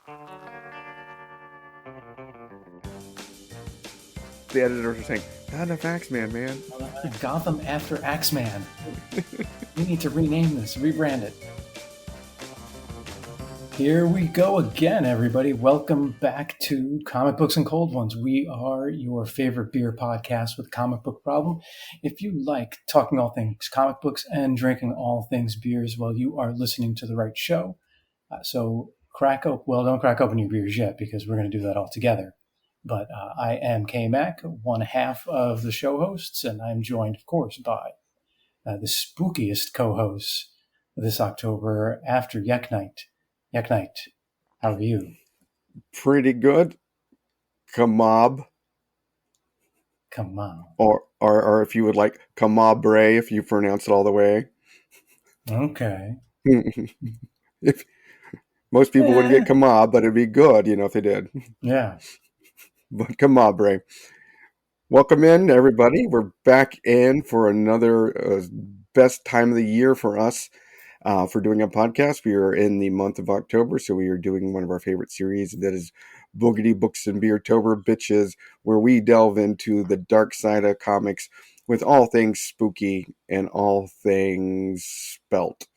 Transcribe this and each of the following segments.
The editors are saying, not enough Axeman, man. Gotham after Axeman. We need to rename this, rebrand it. Here we go again, everybody. Welcome back to Comic Books and Cold Ones. We are your favorite beer podcast with a comic book problem. If you like talking all things comic books and drinking all things beers, well, you are listening to the right show. So don't crack open your beers yet, because we're going to do that all together. But I am K-Mac, one half of the show hosts, and I'm joined, of course, by the spookiest co-hosts this October after Yak Night. Yak Night, how are you? Pretty good. Kamob. Come on. Or if you would like, Kamabre, if you pronounce it all the way. Okay. If most people wouldn't get Kamob, but it'd be good, if they did. Yeah. But Kamabre. Welcome in, everybody. We're back in for another best time of the year for us for doing a podcast. We are in the month of October, so we are doing one of our favorite series, that is Boogity Books and Beer-tober Bitches, where we delve into the dark side of comics with all things spooky and all things spelt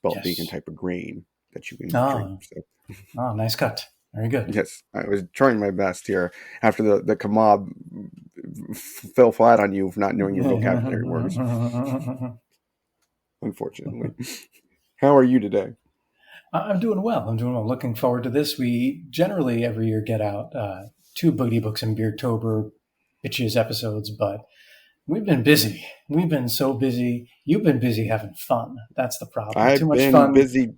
yes. Being a type of grain that you can drink. So. Oh, nice cut. Very good. Yes, I was trying my best here after the Kamob fell flat on you for not knowing your vocabulary words. Unfortunately. How are you today? I'm doing well. Looking forward to this. We generally every year get out 2 Boogity Books and Beer-tober Bitches episodes, but we've been busy. We've been so busy. You've been busy having fun. That's the problem. I've Too much been fun. Busy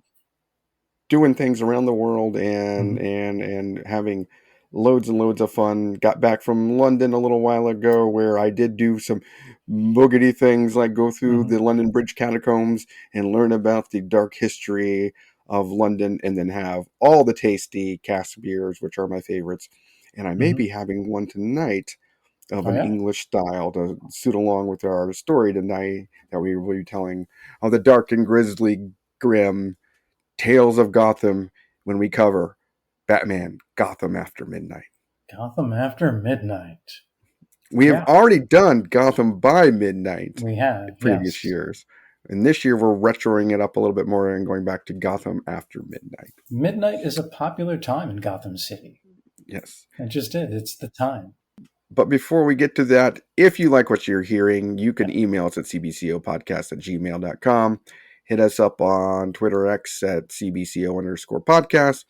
doing things around the world and having loads and loads of fun. Got back from London a little while ago, where I did do some boogity things, like go through the London Bridge catacombs and learn about the dark history of London, and then have all the tasty cask beers, which are my favorites. And I may be having one tonight of an English style to suit along with our story tonight that we will be telling of the dark and grisly, grim Tales of Gotham, when we cover Batman Gotham After Midnight. Gotham After Midnight. We have already done Gotham by Midnight. We have. Previous years. And this year we're retroing it up a little bit more and going back to Gotham After Midnight. Midnight is a popular time in Gotham City. Yes. It just is. It's the time. But before we get to that, if you like what you're hearing, you can email us at cbcopodcast@gmail.com. Hit us up on Twitter X at cbco_podcast,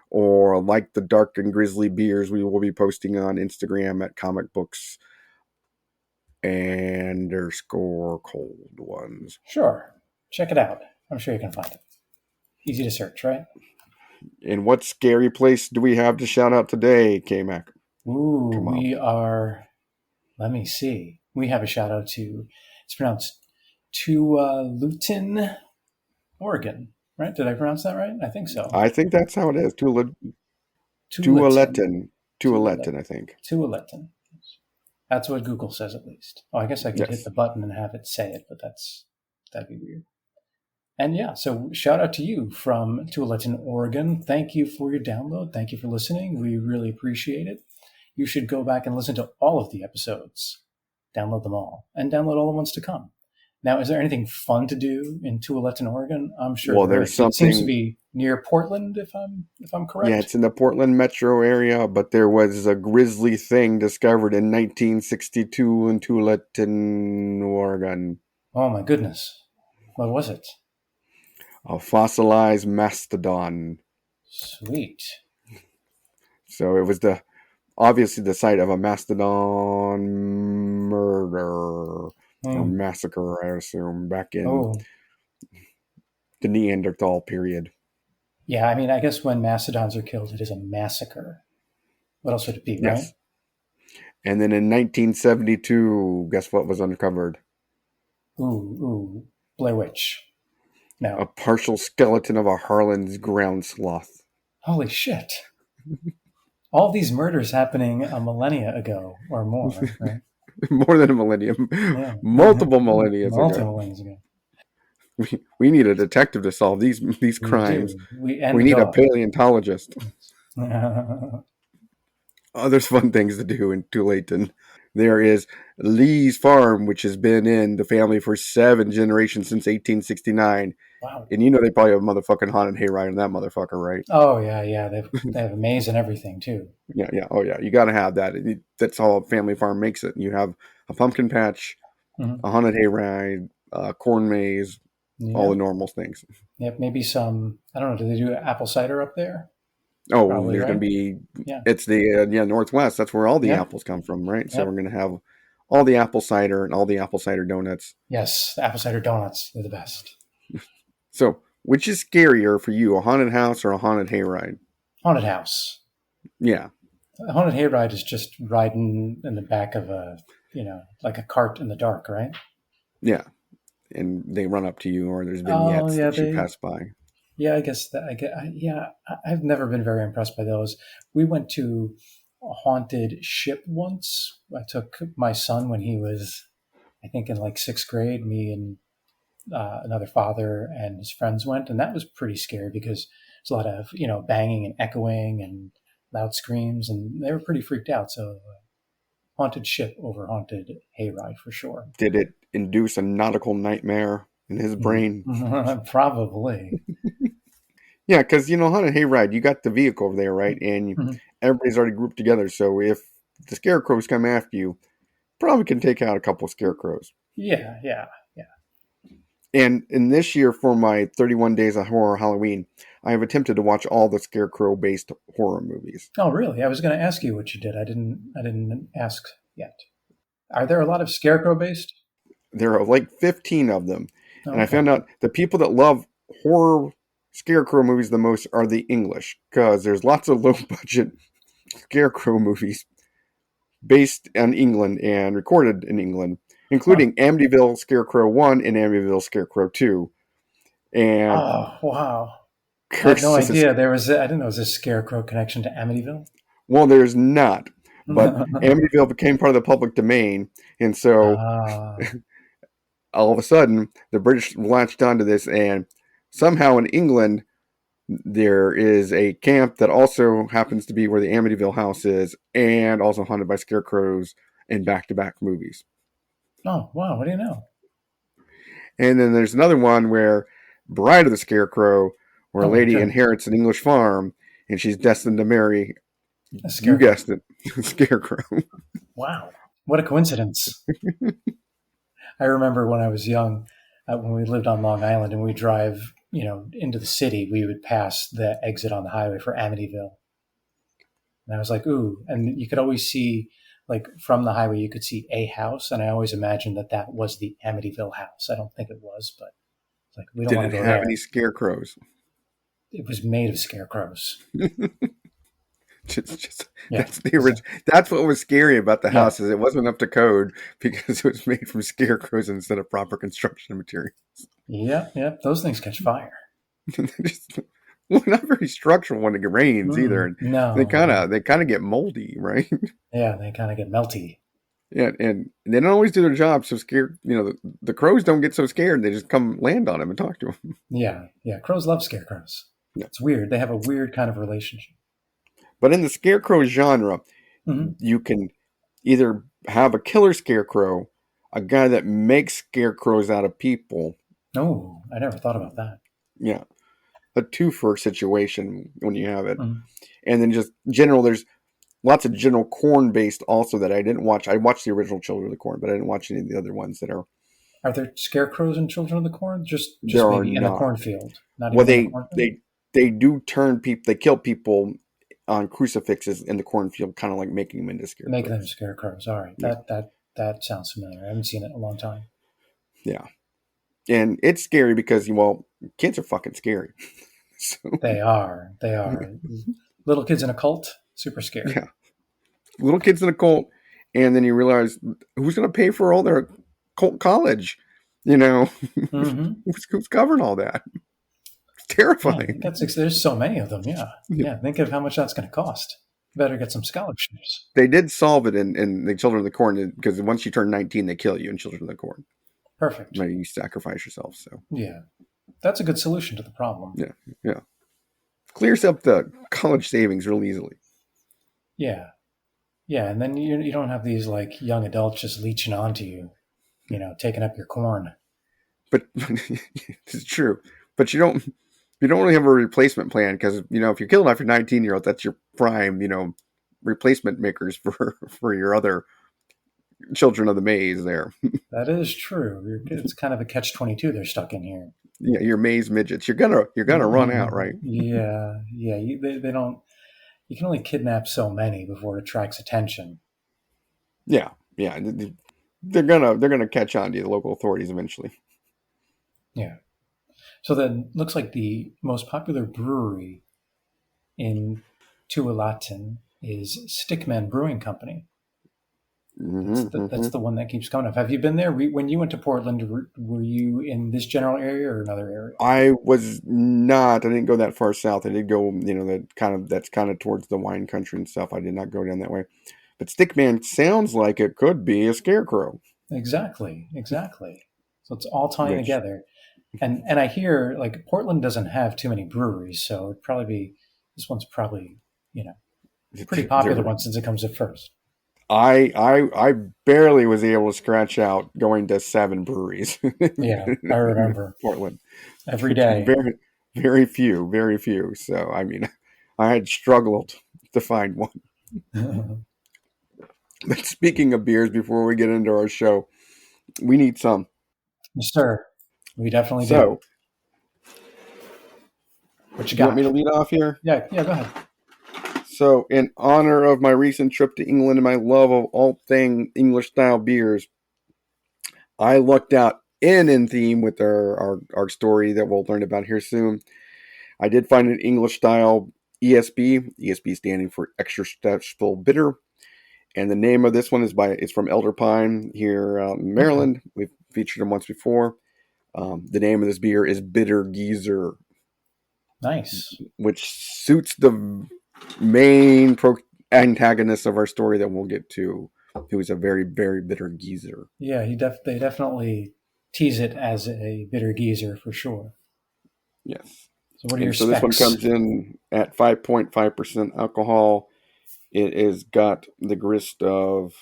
or like the dark and grisly beers we will be posting on Instagram at comicbooks_cold ones. Sure. Check it out. I'm sure you can find it. Easy to search, right? And what scary place do we have to shout out today, K-Mac? Ooh, let me see. We have a shout out to, it's pronounced Tualatin, Oregon, right? Did I pronounce that right? I think so. I think that's how it is. Tualatin, I think. Tualatin. That's what Google says, at least. Oh, I guess I could hit the button and have it say it, but that'd be weird. And so shout out to you from Tualatin, Oregon. Thank you for your download. Thank you for listening. We really appreciate it. You should go back and listen to all of the episodes. Download them all. And download all the ones to come. Now, is there anything fun to do in Tualatin, Oregon? I'm sure. Well, there's something. It seems to be near Portland, if I'm correct. Yeah, it's in the Portland metro area, but there was a grisly thing discovered in 1962 in Tualatin, Oregon. Oh, my goodness. What was it? A fossilized mastodon. Sweet. So it was obviously the site of a mastodon murder. Or massacre, I assume, back in the Neanderthal period. Yeah, I mean, I guess when mastodons are killed, it is a massacre. What else would it be, right? Yes. And then in 1972, guess what was uncovered? Blair Witch. No. A partial skeleton of a Harlan's ground sloth. Holy shit. All these murders happening a millennia ago or more, right? More than a millennium. Yeah. Multiple millennia ago. Multiple millennia ago. We need a detective to solve these We crimes. do. And We the need a dog. paleontologist. Oh, Oh, there's fun things to do in Tualatin. There is Lee's Farm, which has been in the family for 7 generations since 1869. wow. And you know they probably have a motherfucking haunted hayride in that motherfucker, right? Oh yeah, yeah. They have a maze and everything too. Yeah, yeah. Oh, yeah. You got to have that. That's how a family farm makes it. You have a pumpkin patch, Hmm. a haunted hayride, a corn maze, all the Yep. normal things. Yep. Maybe some. I don't know. Do they do apple cider up there? Oh, Probably, there's going right? to be, Yeah. it's the, Northwest. That's where all the Yeah. apples come from, right? So we're Yep. going to have all the apple cider and all the apple cider donuts. Yes. Apple cider donuts. They're the best. So, which is scarier for you, a haunted house or a haunted hayride? Haunted house. Yeah, A haunted hayride is just riding in the back of a, like a cart in the dark, right? yeah. And they run up to you, or there's Oh vignettes yeah, that you they. pass by. Yeah, I guess that I get. Yeah, I've never been very impressed by those. We went to a haunted ship once. I took my son when he was, I think, in like sixth grade. Me and another father and his friends went, and that was pretty scary because there's a lot of banging and echoing and loud screams, and they were pretty freaked out. So haunted ship over haunted hayride for sure. Did it induce a nautical nightmare in his brain? Probably. Yeah, because haunted hayride, you got the vehicle over there, right? And Mhm. everybody's already grouped together. So if the scarecrows come after you, probably can take out a couple of scarecrows. Yeah, yeah, yeah. And in this year, for my 31 Days of Horror Halloween, I have attempted to watch all the scarecrow-based horror movies. Oh, really? I was going to ask you what you did. I didn't ask yet. Are there a lot of scarecrow based? There are like 15 of them. Oh, And I okay. found out the people that love horror scarecrow movies the most are the English, because there's lots of low-budget scarecrow movies based in England and recorded in England, Huh. including Amityville Scarecrow 1 and Amityville Scarecrow 2. And Oh, wow. I had no Curse is, idea there was. I didn't know there was a scarecrow connection to Amityville. well, there's not, but Amityville became part of the public domain. And so Ah, all of a sudden, the British latched onto this, and somehow in England, there is a camp that also happens to be where the Amityville house is, and also haunted by scarecrows in back to back movies. oh, wow. What do you know? And then there's another one where Bride of the Scarecrow, where a Oh my lady goodness, inherits an English farm and she's destined to marry, a you scarecrow. guessed it, Scarecrow. Wow, what a coincidence. I remember when I was young, when we lived on Long Island and we drive, into the city, we would pass the exit on the highway for Amityville. And I was like, ooh. And you could always see, like, from the highway, you could see a house. And I always imagined that that was the Amityville house. I don't think it was, but it's like, we don't Did want it to go have any there. scarecrows? It was made of scarecrows. just Yeah. that's the So, original. That's what was scary about the yeah. house is it wasn't up to code because it was made from scarecrows instead of proper construction material. Yeah. Yeah. Those things catch fire. Just, well, not very structural when it rains either, and they No, kind no. of they kind of get moldy, right? Yeah. They kind of get melty. Yeah, and they don't always do their job. So scared, the crows don't get so scared. They just come land on them and talk to them. Yeah. Yeah. Crows love scarecrows. Yeah. It's weird. They have a weird kind of relationship. But in the scarecrow genre, Hmm. you can either have a killer scarecrow, a guy that makes scarecrows out of people. Oh, I never thought about that. Yeah, a twofer situation when you have it, Mhm. and then just general. There's lots of general corn based also that I didn't watch. I watched the original Children of the Corn, but I didn't watch any of the other ones that are. Are there scarecrows in Children of the Corn? Just There are maybe in the not. cornfield, not Well, even in the they cornfield. they they do turn people. They kill people on crucifixes in the cornfield, kind of like making them into Make them scarecrows. scarecrows. All right, Yeah, that sounds familiar. I haven't seen it in a long time. yeah, and it's scary because kids are fucking scary. So They are. They are. Little kids in a cult. Super scary. yeah, little kids in a cult, and then you realize who's going to pay for all their cult college. You know, Mm-hmm. who's covering all that? It's Yeah, terrifying. there's so many of them. Yeah, yeah. Think of how much that's going to cost. Better get some scholarships. They did solve it in the Children of the Corn because once you turn 19, they kill you in Children of the Corn. Perfect. Maybe you sacrifice yourself. So Yeah, that's a good solution to the problem. yeah, yeah, clears up the college savings real easily. Yeah, yeah, and then you don't have these like young adults just leeching onto you, taking up your corn. But it's true. But you don't really have a replacement plan because if you're killing off your 19-year-old, that's your prime replacement makers for your other children of the maze there. That is true. It's kind of a catch-22 they're stuck in here. Yeah, your maze midgets. You're gonna run out, right? Yeah, yeah. They don't. You can only kidnap so many before it attracts attention. Yeah, yeah. They're gonna catch on to the local authorities eventually. Yeah. So then, looks like the most popular brewery in Tualatin is Stickman Brewing Company. That's the one that keeps coming up. Have you been there? When you went to Portland, were you in this general area or another area? I was not. I didn't go that far south. I did go, that's kind of towards the wine country and stuff. I did not go down that way. But Stickman sounds like it could be a scarecrow, Exactly, exactly. So it's all tying which together. And I hear like Portland doesn't have too many breweries, so it'd probably be this one's probably you know pretty popular there. one since it comes at first. I barely was able to scratch out going to 7 breweries Yeah, I in remember Portland. every day. Very, very few, very few. So I mean, I had struggled to find one. Yes, But speaking of beers, before we get into our show, we need some. sir. We definitely do. So, What you you want me got? to lead off here? Yeah, yeah. Go ahead. So, in honor of my recent trip to England and my love of all thing English style beers, I lucked out in theme with our story that we'll learn about here soon. I did find an English style ESB, ESB standing for extra special bitter. And the name of this one is from Elder Pine here in Okay. Maryland. We've featured them once before. The name of this beer is Bitter Geezer, Nice. which suits the main antagonist of our story that we'll get to, who is a very, very bitter geezer. Yeah, they definitely tease it as a bitter geezer for sure. Yes. So what are your And so this one specs? comes in at 5.5% alcohol. It has got the grist of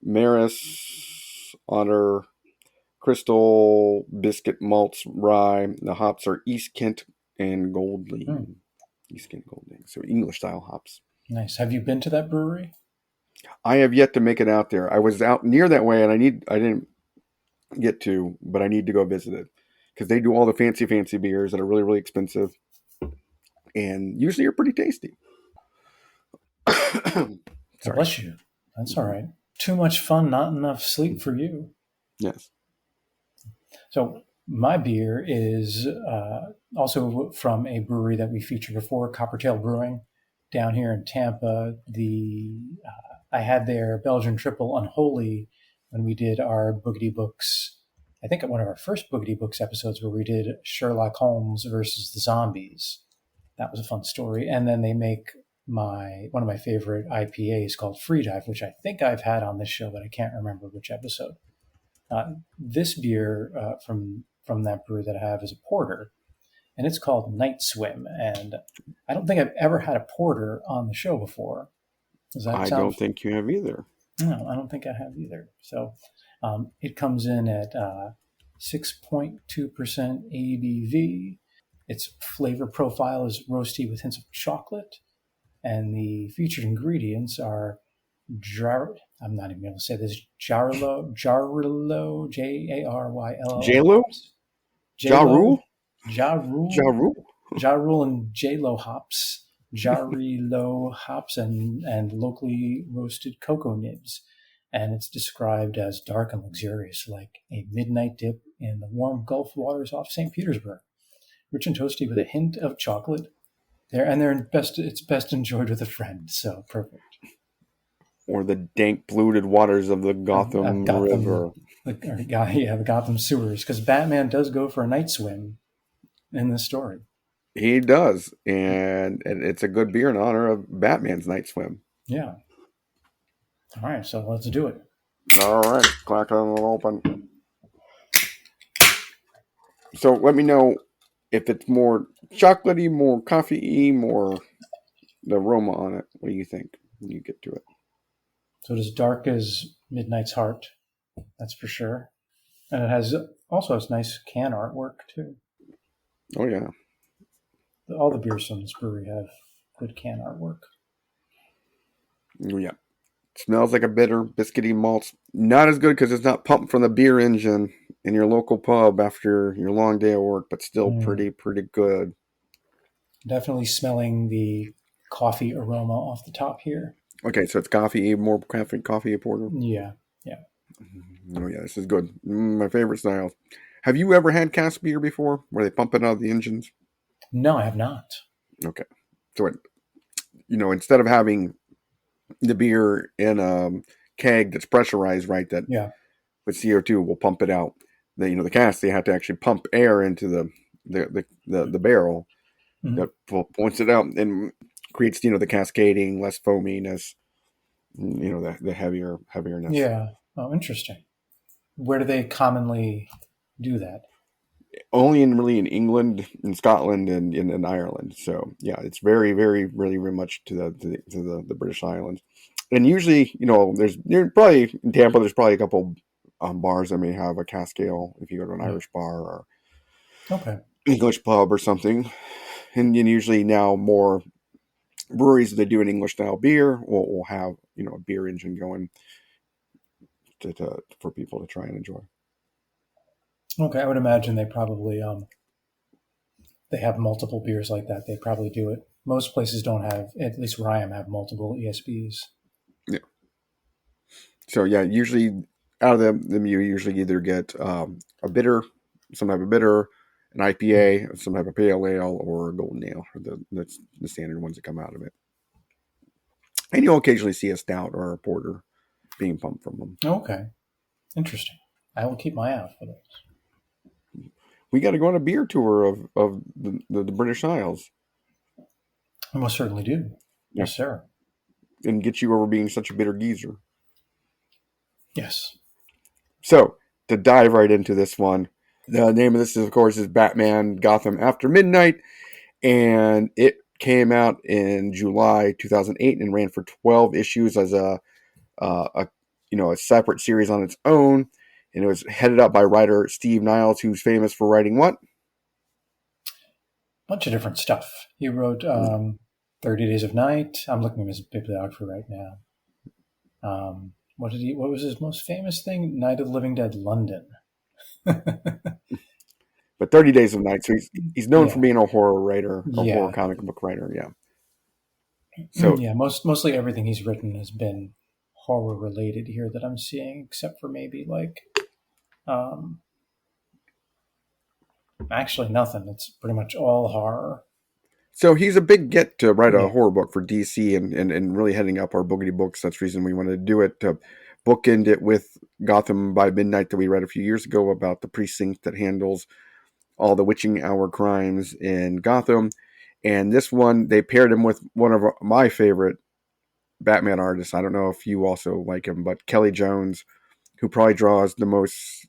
Maris, Otter, Crystal, Biscuit Malts, Rye. The hops are East Kent and Hmm, Goldling. East Kent Goldling. So English style hops. nice. Have you been to that brewery? I have yet to make it out there. I was out near that way and I didn't get to, but I need to go visit it because they do all the fancy beers that are really, really expensive and usually are pretty tasty. God Sorry. bless you. That's all right. Too much fun, not enough sleep for you. Yes. So my beer is also from a brewery that we featured before, Coppertail Brewing, down here in Tampa. I had their Belgian Triple Unholy when we did our Boogity Books. I think at one of our first Boogity Books episodes where we did Sherlock Holmes versus the zombies. That was a fun story. And then they make one of my favorite IPAs called Free Dive, which I think I've had on this show, but I can't remember which episode. This beer from that brewery that I have is a porter, and it's called Night Swim. And I don't think I've ever had a porter on the show before. Does that I sound? don't think you have either. No, I don't think I have either. So it comes in at 6.2% ABV. Its flavor profile is roasty with hints of chocolate, and the featured ingredients are I'm not even going to say this. Jarylo, Jaryllo JLo? hops. Ja J-Lo, Rule? Ja Jarul, Rule? Jarul and J-Lo hops. Jarilo hops and locally roasted cocoa nibs. And it's described as dark and luxurious, like a midnight dip in the warm Gulf waters off St. Petersburg. Rich and toasty with a hint of chocolate. It's best enjoyed with a friend, so perfect. Or the dank polluted waters of the Of Gotham Gotham, River? the Gotham sewers, because Batman does go for a night swim in this story. He does, and it's a good beer in honor of Batman's Night Swim. Yeah. All right, so let's do it. All right, crack it open. So let me know if it's more chocolatey, more coffee-y, more the aroma on it. What do you think when you get to it? So it is dark as Midnight's Heart, that's for sure. And it has also has nice can artwork too. Oh yeah, All the beers from this brewery have good can artwork. oh yeah. Smells like a bitter, biscuity malts. Not as good because it's not pumped from the beer engine in your local pub after your long day of work, but still Mm. pretty good. Definitely smelling the coffee aroma off the top here. Okay, so it's coffee, more coffee porter. Yeah, yeah. Oh yeah, this is good. My favorite style. Have you ever had cask beer before, where they pump it out of the engines? No, I have not. Okay, so instead of having the beer in a keg that's pressurized, right, that Yeah. with CO2 will pump it out. The cask, they have to actually pump air into the barrel Mhm. that points it out and creates the cascading, less foaminess, the heavierness. Yeah. Oh, interesting. Where do they commonly do that? Only in England, in Scotland, and in Ireland. So yeah, it's very really very much to the British Islands. And usually, there's probably in Tampa. There's probably a couple bars that may have a cask ale if you go to an Yeah. Irish bar or Okay. English pub or something. And usually now more breweries that do an English style beer will have a beer engine going for people to try and enjoy. Okay. I would imagine they have multiple beers like that. They probably do it. Most places don't have, at least where I am, have multiple ESBs. Yeah. So yeah, usually out of them you usually either get a bitter, some type of bitter, an IPA, some type of pale ale, or a golden ale. That's the standard ones that come out of it. And you'll occasionally see a stout or a porter being pumped from them. Okay. Interesting. I will keep my eye out for those. We got to go on a beer tour of the British Isles. I most certainly do. Yeah, Yes, sir. and get you over being such a bitter geezer. Yes. So to dive right into this one, the name of this is of course is Batman Gotham After Midnight, and it came out in July 2008 and ran for 12 issues as a separate series on its own, and it was headed up by writer Steve Niles, who's famous for writing what? Bunch of different stuff. He wrote 30 Days of Night. I'm looking at his bibliography right now. What was his most famous thing? Night of the Living Dead London. But 30 Days of Night. So he's known for Yeah. being a horror writer, a horror Yeah. comic book writer. Yeah. So Yeah. Mostly everything he's written has been horror related here that I'm seeing, except for maybe um, actually nothing. It's pretty much all horror. So he's a big get to write a Yeah. horror book for DC and really heading up our Boogity books. That's the reason we wanted to do it, to bookend it with Gotham by Midnight that we read a few years ago about the precinct that handles all the witching hour crimes in Gotham. And this one, they paired him with one of my favorite Batman artists. I don't know if you also like him, but Kelley Jones, who probably draws the most,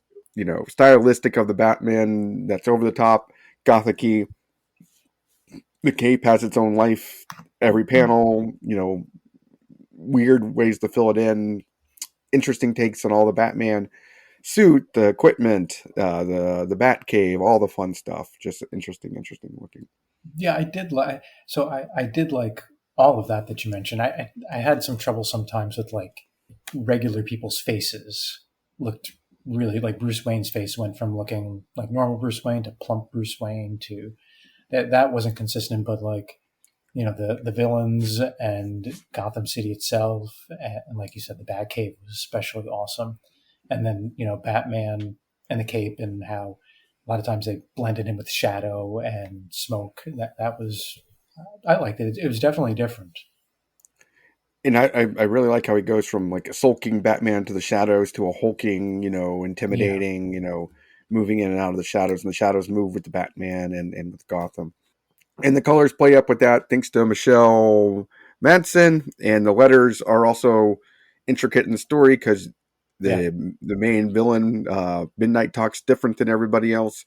stylistic of the Batman, that's over the top, gothic-y. The cape has its own life. Every panel, weird ways to fill it in. Interesting takes on all the Batman suit, the equipment, the Bat Cave, all the fun stuff. Just interesting looking. Yeah, I did like. So I did like all of that you mentioned. I had some trouble sometimes with regular people's faces. Looked really like Bruce Wayne's face went from looking like normal Bruce Wayne to plump Bruce Wayne to that wasn't consistent. But the villains and Gotham City itself, and like you said, the Batcave was especially awesome. And then Batman and the cape and how a lot of times they blended in with shadow and smoke. That was I liked it. It was definitely different. And I really like how he goes from like a sulking Batman to the shadows to a hulking, Yeah, intimidating, moving in and out of the shadows, and the shadows move with the Batman and with Gotham. And the colors play up with that thanks to Michelle Madsen, and the letters are also intricate in the story because yeah, the main villain Midnight talks different than everybody else,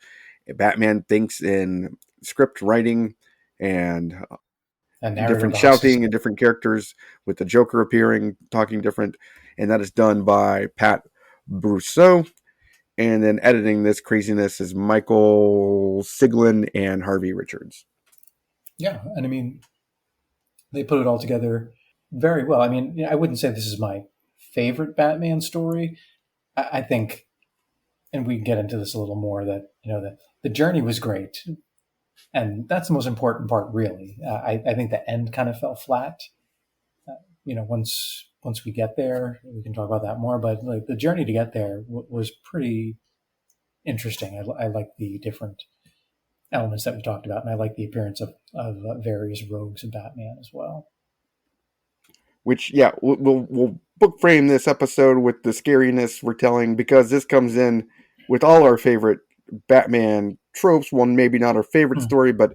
Batman thinks in script writing and And narrator different boxes. shouting and different characters with the Joker appearing, talking different. And that is done by Pat Brousseau. And then editing this craziness is Michael Siglin and Harvey Richards. Yeah, and I mean, they put it all together very well. I mean, I wouldn't say this is my favorite Batman story. I think, and we can get into this a little more, that the journey was great, and that's the most important part, really. I think the end kind of fell flat. Once we get there, we can talk about that more. But like the journey to get there was pretty interesting. I like the different elements that we talked about, and I like the appearance of various rogues and Batman as well. Which, yeah, we'll book frame this episode with the scariness we're telling, because this comes in with all our favorite Batman tropes. One, maybe not our favorite story, but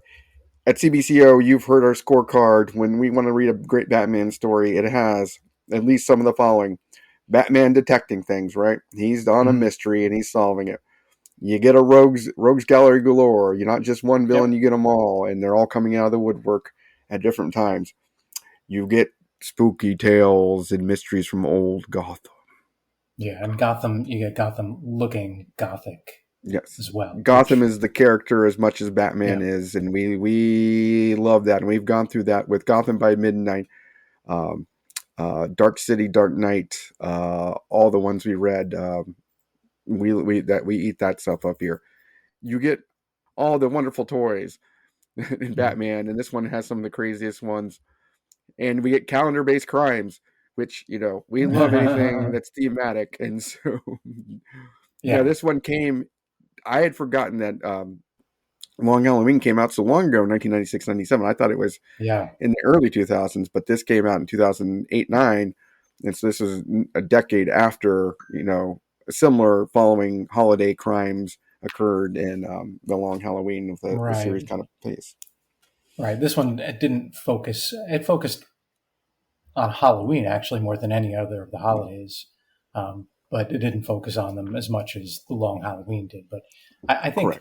at CBCO, you've heard our scorecard. When we want to read a great Batman story, it has at least some of the following. Batman detecting things, right? He's on a mystery and he's solving it. You get a rogues gallery galore. You're not just one villain, you get them all, and they're all coming out of the woodwork at different times. You get spooky tales and mysteries from old Gotham. Yeah, and Gotham, you get Gotham looking gothic. Yes, as well. Gotham is the character as much as Batman is, and we love that. And we've gone through that with Gotham by Midnight, Dark City, Dark Knight, all the ones we read. We eat that stuff up here. You get all the wonderful toys in Batman, and this one has some of the craziest ones. And we get calendar-based crimes, which we love anything that's thematic, and so this one came. I had forgotten that Long Halloween came out so long ago, 1996, 97. I thought it was in the early 2000s, but this came out in 2008, 9. And so this was a decade after, a similar following holiday crimes occurred in the Long Halloween of the series kind of pace. Right. This one, it focused on Halloween actually more than any other of the holidays. But it didn't focus on them as much as the Long Halloween did. But I think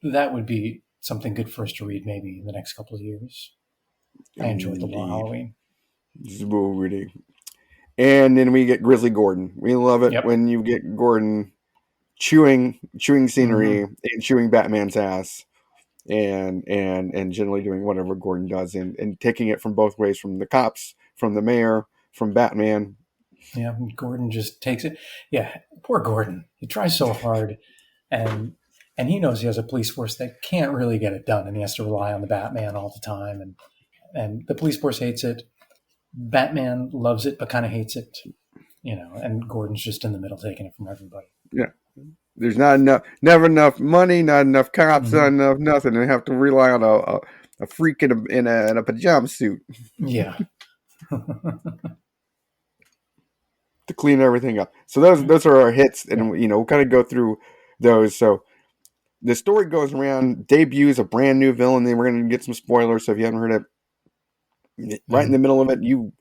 that would be something good for us to read maybe in the next couple of years. I enjoyed the Long Halloween. Boogity. And then we get Grizzly Gordon. We love it when you get Gordon chewing scenery and chewing Batman's ass, and generally doing whatever Gordon does, and taking it from both ways, from the cops, from the mayor, from Batman. Yeah, Gordon just takes it. Yeah, poor Gordon. He tries so hard, and he knows he has a police force that can't really get it done, and he has to rely on the Batman all the time. And the police force hates it. Batman loves it, but kind of hates it. And Gordon's just in the middle, taking it from everybody. Yeah, there's never enough money, not enough cops, not enough nothing. They have to rely on a freak in a pajama suit. Yeah. To clean everything up. So those are our hits, and we'll kind of go through those. So the story goes around, debuts a brand new villain. Then we're going to get some spoilers. So if you haven't heard it, right in the middle of it, you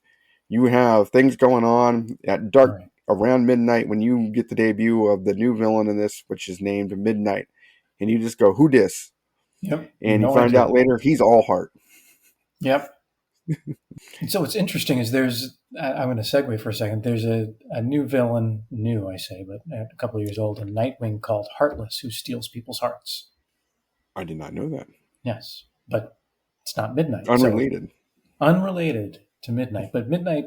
have things going on at dark around midnight when you get the debut of the new villain in this, which is named Midnight, and you just go, "Who dis?" Yep. And you find out later he's all heart. Yep. And so what's interesting is I'm going to segue for a second. There's a new villain, I say, but a couple of years old, in Nightwing, called Heartless, who steals people's hearts. I did not know that. Yes, but it's not Midnight. Unrelated. So, unrelated to Midnight, but Midnight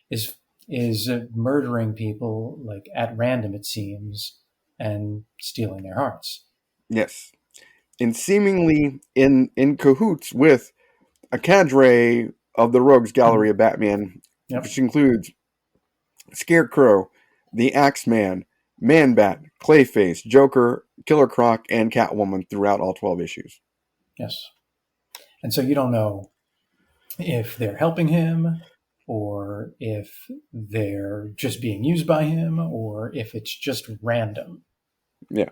is murdering people like at random, it seems, and stealing their hearts. Yes, and seemingly in cahoots with a cadre of the Rogues Gallery of Batman, which includes Scarecrow, the Axeman, Man-Bat, Clayface, Joker, Killer Croc, and Catwoman throughout all 12 issues. Yes. And so you don't know if they're helping him, or if they're just being used by him, or if it's just random. Yeah.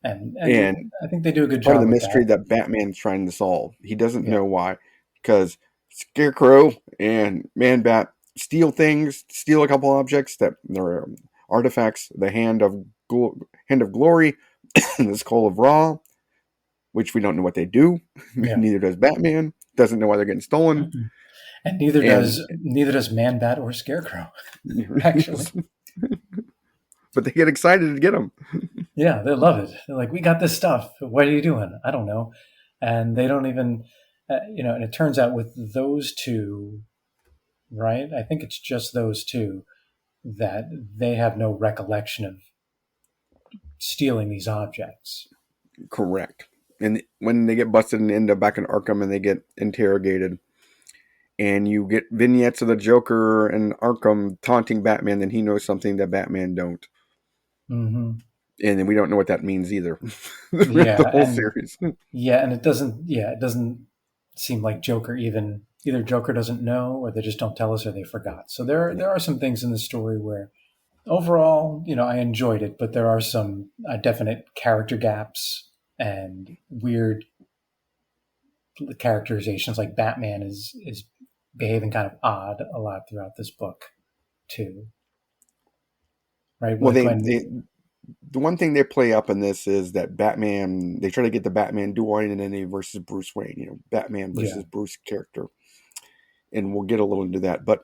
And I think they do a good job. Part of the mystery that Batman's trying to solve. He doesn't know why. Because Scarecrow and Man-Bat steal a couple objects that are artifacts. The Hand of Glory, the Skull of Ra, which we don't know what they do. Yeah. Neither does Batman. Doesn't know why they're getting stolen. Mm-mm. And neither does Man Bat or Scarecrow, actually. But they get excited to get them. Yeah, they love it. They're like, "We got this stuff. What are you doing?" I don't know. And they don't even, and it turns out with those two, right? I think it's just those two that they have no recollection of stealing these objects. Correct. And when they get busted and end up back in Arkham and they get interrogated, and you get vignettes of the Joker and Arkham taunting Batman, then he knows something that Batman don't. Mm-hmm. And then we don't know what that means either. Yeah, The whole and series. yeah, and it doesn't. Yeah, it doesn't seem like Joker even either Joker doesn't know, or they just don't tell us, or they forgot. So there are some things in the story where overall, I enjoyed it, but there are some definite character gaps and weird characterizations. Like Batman is behaving kind of odd a lot throughout this book, too. Right? Well, Like when the one thing they play up in this is that Batman, they try to get the Batman dual identity versus Bruce Wayne, Batman yeah. versus Bruce character. And we'll get a little into that. But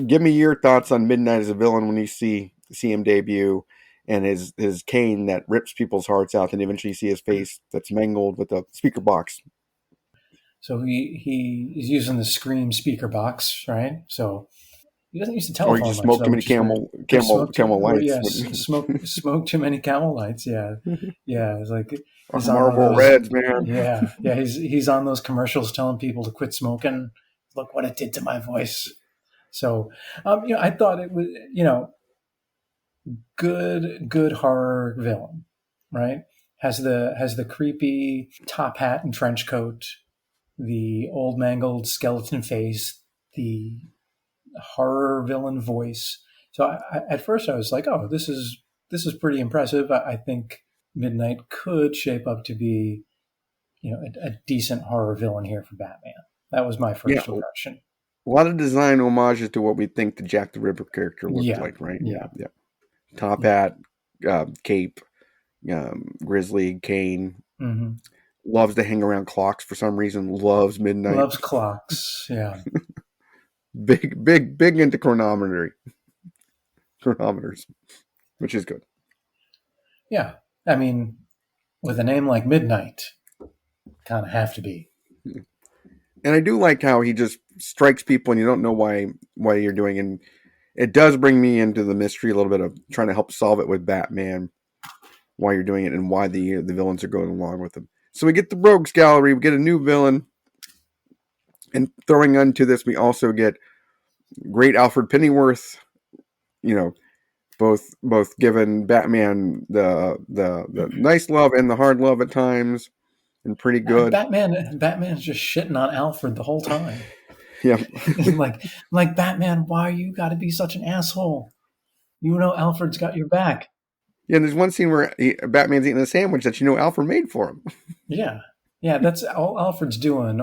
give me your thoughts on Midnight as a villain when you see him debut, and his cane that rips people's hearts out, and eventually you see his face that's mangled with a speaker box. So he is using the Scream speaker box, right? So he doesn't use the Or you telephone just much smoke though, too many which is weird. Or smoke too, camel well, lights. yeah, smoke too many Camel lights. Yeah, yeah. It's like Or he's on one of Marlboro those. Reds, man. Yeah. He's on those commercials telling people to quit smoking. Look what it did to my voice. So, I thought it was, good horror villain, right? Has the creepy top hat and trench coat, the old mangled skeleton face, the horror villain voice. So at first I was like, oh, this is pretty impressive. I think Midnight could shape up to be, a decent horror villain here for Batman. That was my Yeah, first impression. a lot of design homages to what we think the Jack the Ripper character looked Yeah, like, right? yeah, Yeah. Top yeah. hat, cape, grizzly, cane. Mm-hmm. Loves to hang around clocks for some reason. Loves midnight. Loves clocks. Yeah, Big into chronometers, which is good. yeah. I mean, with a name like Midnight, kind of have to be. And I do like how he just strikes people and you don't know why you're doing. And it does bring me into the mystery a little bit of trying to help solve it with Batman, why you're doing it and why the villains are going along with them. So we get the Rogues Gallery, we get a new villain, and throwing onto this, we also get great Alfred Pennyworth. You know, both giving Batman the nice love and the hard love at times, and pretty good. Batman's just shitting on Alfred the whole time. Yeah, like Batman, why you got to be such an asshole? You know Alfred's got your back. yeah. And there's one scene where Batman's eating a sandwich that Alfred made for him. Yeah, yeah. That's all Alfred's doing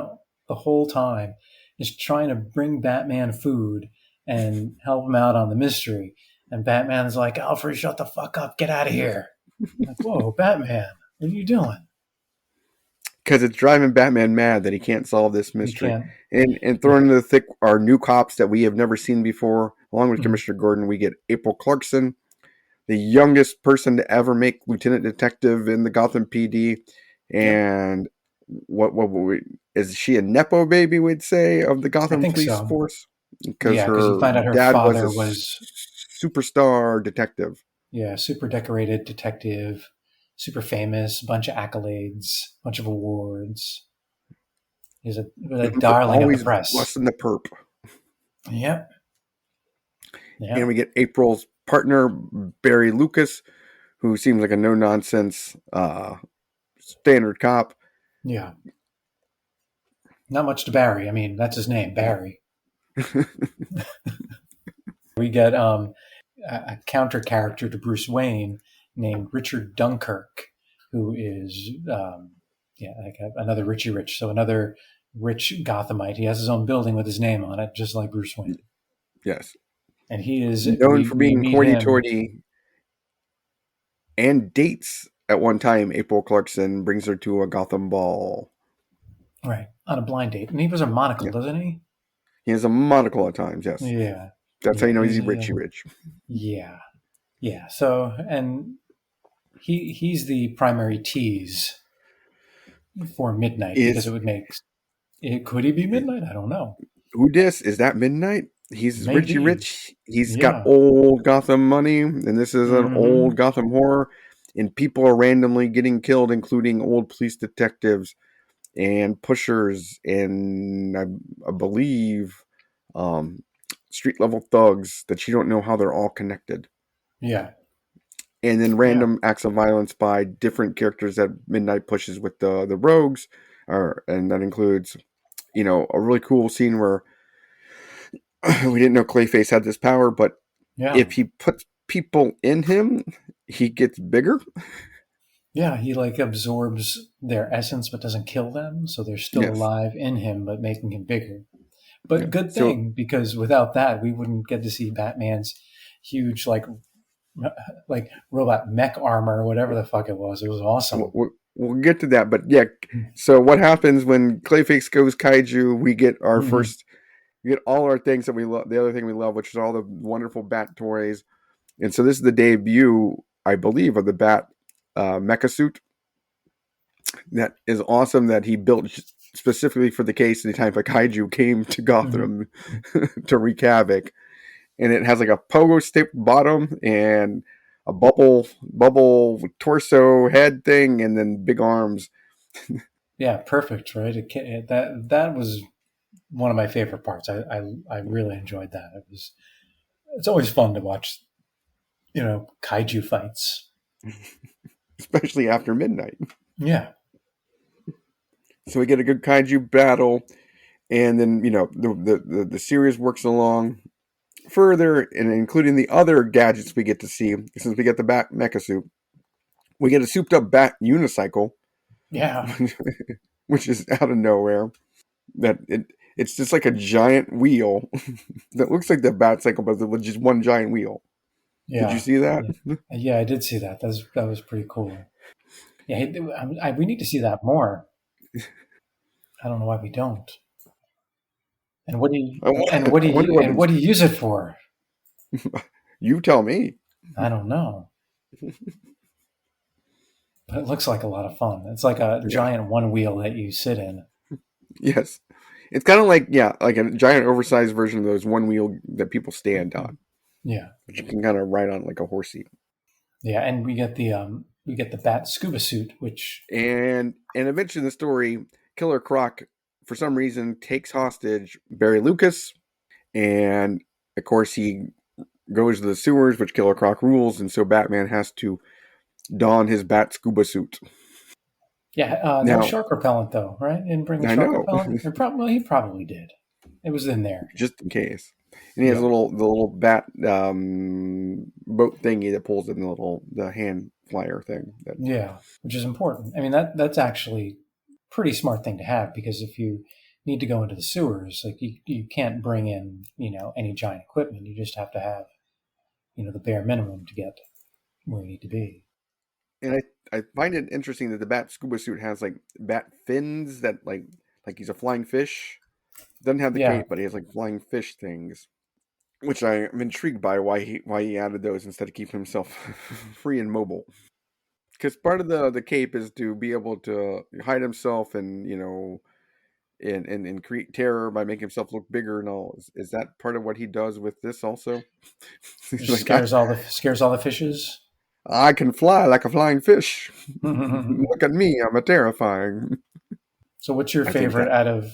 the whole time is trying to bring Batman food and help him out on the mystery. And Batman's like, Alfred, shut the fuck up, get out of here. I'm like, whoa, Batman, what are you doing? Because it's driving Batman mad that he can't solve this You mystery. can't. And throwing into the thick are new cops that we have never seen before. Along with Mhm. Commissioner Gordon, we get April Clarkson, the youngest person to ever make lieutenant detective in the Gotham PD. Yep, And is she a nepo baby? We'd say of the I Gotham think police so. force because Yeah, because you her find out her dad was a father was superstar detective. super decorated detective, super famous, bunch of accolades, bunch of awards. He's a Known for darling of the always press. busting the perp. Yep. And Yep. we get April's partner Barry Lucas, who seems like a no nonsense standard cop. Yeah. Not much to Barry. I mean, that's his name, Barry. We get a counter character to Bruce Wayne named Richard Dunkirk, who is like another Richie Rich, so another rich Gothamite. He has his own building with his name on it, just like Bruce Wayne. Yes. And he is Known for we being meet hoity him. toity and dates at one time April Clarkson brings her to a Gotham ball. Right. On a blind date. And he wears a monocle, Yeah. doesn't he? He has a monocle at times, yes. Yeah. That's how Yeah. you know He's he's rich. yeah. Yeah. So and he's the primary tease for Midnight because it Is would make it could he be Midnight? I don't know. who dis? Is that Midnight? He's Richie Maybe. Rich. He's got Yeah. old Gotham money, and this is an Mm-hmm. old Gotham horror. And people are randomly getting killed, including old police detectives and pushers, and I believe um, street level thugs that you don't know how they're all connected. Yeah. And then Yeah. random acts of violence by different characters that Midnight pushes with the rogues, and that includes a really cool scene where we didn't know Clayface had this power, but Yeah. if he puts people in him, he gets bigger. Yeah. He like absorbs their essence but doesn't kill them. So they're still Yes. alive in him, but making him bigger. Yeah. But good So thing because without that, we wouldn't get to see Batman's huge like robot mech armor or whatever the fuck it was. It was awesome. we'll get to that, but yeah. So what happens when Clayface goes kaiju? We get our Mm-hmm. first, we get all our things that we love. The other thing we love, which is all the wonderful Bat toys, and so this is the debut, I believe, of the Bat mecha suit. That is awesome. That he built specifically for the case anytime a kaiju came to Mm-hmm. Gotham to wreak havoc, and it has like a pogo stick bottom and a bubble torso head thing, and then big arms. Yeah, perfect, right? That was one of my favorite parts. I really enjoyed that. It's always fun to watch, kaiju fights. Especially after midnight. Yeah, So we get a good kaiju battle, and then the series works along further, and including the other gadgets we get to see. Since we get the Bat mecha suit, we get a souped up Bat unicycle, yeah, which is out of nowhere. It's just like a giant wheel that looks like the Bat cycle, but it's just one giant wheel. Did you yeah, see that? yeah. Yeah, I did see that. That was pretty cool. Yeah, we need to see that more. I don't know why we don't. And what do you I wonder what what do you use it for? you tell me. I don't know, but it looks like a lot of fun. It's like a Yeah. giant one wheel that you sit in. Yes. It's kind of like, yeah, like a giant oversized version of those one wheel that people stand on, Yeah, but you can kind of ride on like a horsey. yeah, and we get the bat scuba suit, which And eventually in the story, Killer Croc, for some reason, takes hostage Barry Lucas, and of course he goes to the sewers, which Killer Croc rules, and so Batman has to don his bat scuba suit. yeah, no Now, shark repellent though, right? Didn't bring the I shark know, repellent. He probably did. It was in there. just in case. And he has Yeah, the little bat boat thingy that pulls in the hand flyer thing. That yeah, which is important. I mean that's actually pretty smart thing to have because if you need to go into the sewers, like you can't bring in any giant equipment. You just have to have the bare minimum to get where you need to be. and I find it interesting that the bat scuba suit has like bat fins that like he's a flying fish. Doesn't have the Yeah, cape, but he has like flying fish things, which I am intrigued by why he added those instead of keeping himself free and mobile. Because part of the cape is to be able to hide himself and and create terror by making himself look bigger and all. Is that part of what he does with this also? He's just like scares all the fishes. I can fly like a flying fish. Look at me, I'm a terrifying. So, what's your I think favorite that out of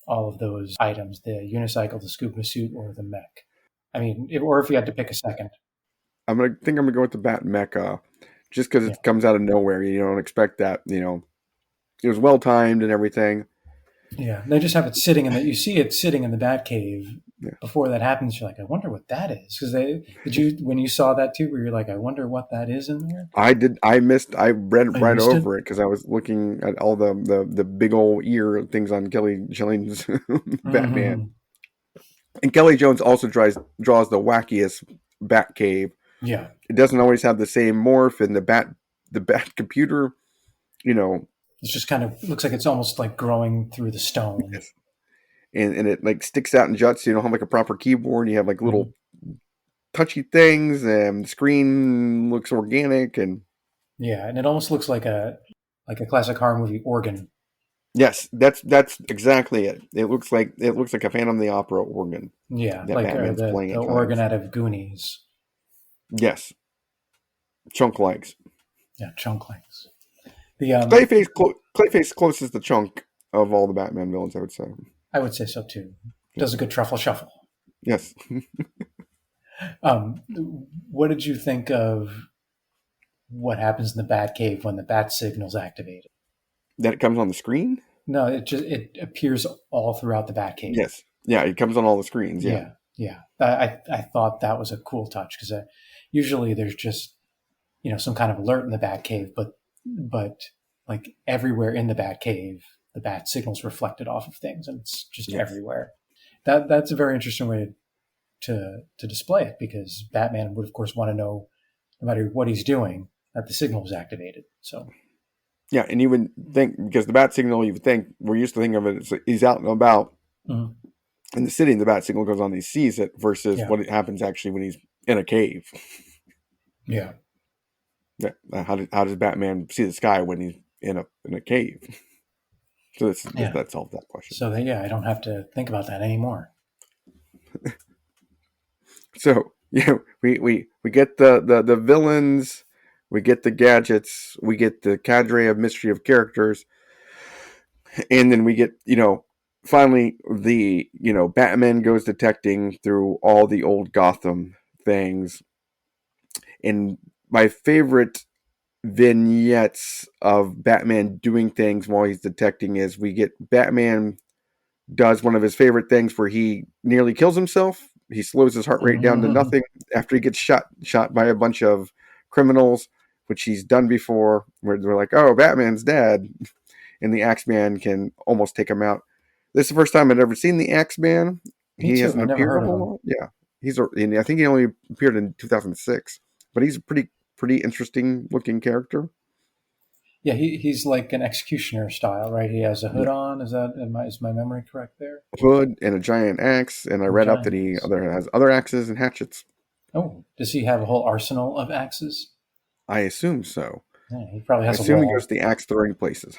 all of those items? The unicycle, the scuba suit, or the mech? I mean, or if you had to pick a second. I'm gonna go with the Bat Mecha, just because Yeah, it comes out of nowhere. You don't expect that. It was well timed and everything. yeah. They just have it sitting in the. You see it sitting in the bat cave. Yeah. Before that happens, you're like, I wonder what that is. Because did you when you saw that too, where you're like, I wonder what that is in there. I did. I missed. I read Oh, you right missed it. over it because I was looking at all the big old ear things on Kelly Jones Batman. Mm-hmm. And Kelley Jones also draws the wackiest Bat cave. Yeah, It doesn't always have the same morph, and the Bat the Bat computer, you know, It's just kind of looks like it's almost like growing through the stone. yes. And it like sticks out and juts. You don't have like a proper keyboard. You have like Mhm. little touchy things, and the screen looks organic. And Yeah, and it almost looks like a classic horror movie organ. yes, that's exactly it. It looks like a Phantom of the Opera organ Yeah, that like Batman's playing the at organ times. out of Goonies. Yes, chunk legs. Yeah, chunklings. The Clayface closest to Chunk of all the Batman villains, I would say. I would say so too. Yeah. Does a good truffle shuffle. Yes, Um, what did you think of what happens in the Batcave when the bat signal's activated? that it comes on the screen. No, it appears all throughout the Batcave. Yes, yeah, it comes on all the screens. Yeah, Yeah, yeah. I thought that was a cool touch because usually there's just some kind of alert in the Batcave, but like everywhere in the Batcave, the bat signal's reflected off of things, and it's just yes, everywhere. That's a very interesting way to display it because Batman would of course want to know no matter what he's doing that the signal is activated. So yeah. And you would think because the bat signal, you would think we're used to thinking of it as he's out and about mhm. in the city, and the bat signal goes on, he sees it versus Yeah, what happens actually when he's in a cave. yeah, Yeah, how does Batman see the sky when he's in a cave? So yeah. that solved that question. So yeah, I don't have to think about that anymore. So we get the villains, we get the gadgets, we get the cadre of mystery of characters, and then we get finally the Batman goes detecting through all the old Gotham things. And my favorite vignettes of Batman doing things while he's detecting is we get Batman does one of his favorite things where he nearly kills himself. He slows his heart rate down to Mhm. nothing after he gets shot by a bunch of criminals, which he's done before. Where they're like, "Oh, Batman's dead," and the Axeman can almost take him out. This is the first time I'd ever seen the Axeman. Me He too. hasn't I never appeared a heard of whole him. lot. Yeah, and I think he only appeared in 2006, but he's a pretty interesting looking character. Yeah, he's like an executioner style, right? He has a hood Yeah, on. Is my memory correct there? hood and a giant axe, and I And read up that he giants. has other axes and hatchets. Oh, does he have a whole arsenal of axes? I assume so. Yeah, he probably I has a assume he goes wall. to the axe throwing places.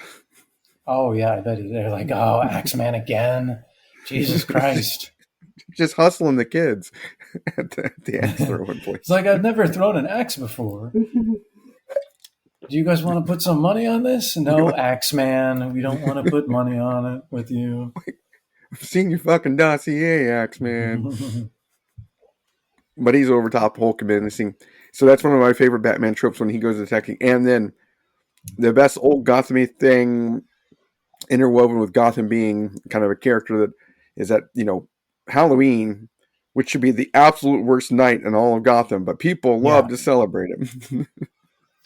Oh yeah, I bet they're like, oh, Axeman again. Jesus Christ. Just hustling the kids at the axe throwing It's place. like I've never thrown an axe before. Do you guys want to put some money on this? No, Axeman. We don't want to put money on it with you. I've seen your fucking dossier, axe man. But he's over top Hulk menacing. So that's one of my favorite Batman tropes when he goes attacking. And then the best old Gotham thing interwoven with Gotham being kind of a character that is that, Halloween, which should be the absolute worst night in all of Gotham, but people love Yeah. to celebrate it.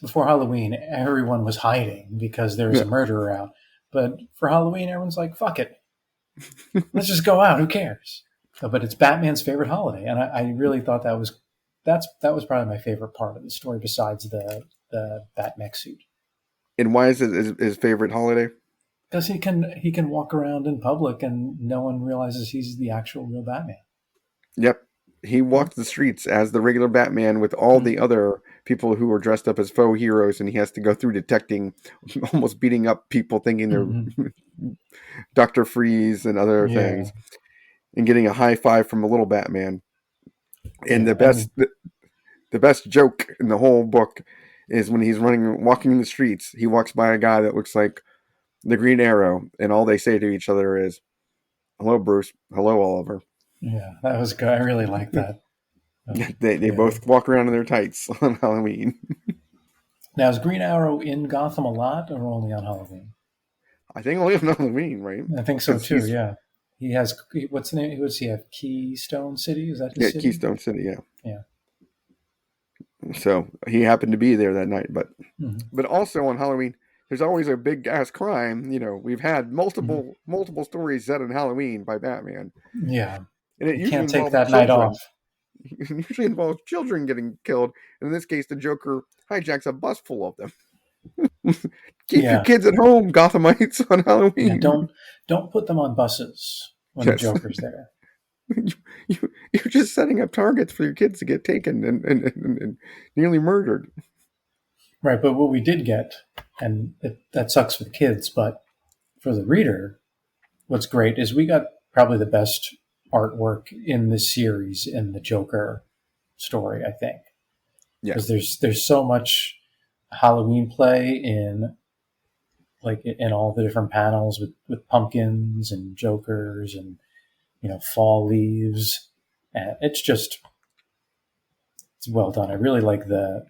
Before Halloween, everyone was hiding because there was Yeah. a murderer out. But for Halloween, everyone's like, fuck it. Let's just go out. Who cares? But it's Batman's favorite holiday. And I really thought that was probably my favorite part of the story besides the Bat mech suit. And why is it his favorite holiday? Because he can walk around in public and no one realizes he's the actual real Batman. Yep. He Yeah. walks the streets as the regular Batman with all the Mhm. other people who are dressed up as faux heroes, and he has to go through detecting, almost beating up people thinking Mhm. they're Dr. Freeze and other Yeah, things, and getting a high five from a little Batman. And yeah, and the best joke in the whole book is when he's walking in the streets, he walks by a guy that looks like the Green Arrow, and all they say to each other is, "Hello, Bruce. Hello, Oliver." yeah, that was good. I really like that. They Yeah. both walk around in their tights on Halloween. Now, is Green Arrow in Gotham a lot or only on Halloween? I think only on Halloween, right? I think so Because too. he's Yeah, he has what's the name? Who does he have? Keystone City? Is that his yeah, city? Keystone City, yeah. Yeah. So he happened to be there that night, Hmm. but also on Halloween, there's always a big ass crime. We've had Hmm. multiple stories set on Halloween by Batman, Yeah, and it you usually can't take involves that night children. off. It usually involves children getting killed. And in this case, the Joker hijacks a bus full of them. Keep your Yeah, kids at home, Gothamites, on yeah. Halloween. Don't put them on buses when the Yes. Joker's there. You're just setting up targets for your kids to get taken and nearly murdered. Right, but what we did get, and that sucks for the kids, but for the reader, what's great is we got probably the best artwork in this series in the Joker story, I think, because Yes. there's so much Halloween play in like in all the different panels with pumpkins and jokers and fall leaves, and it's well done. I really like the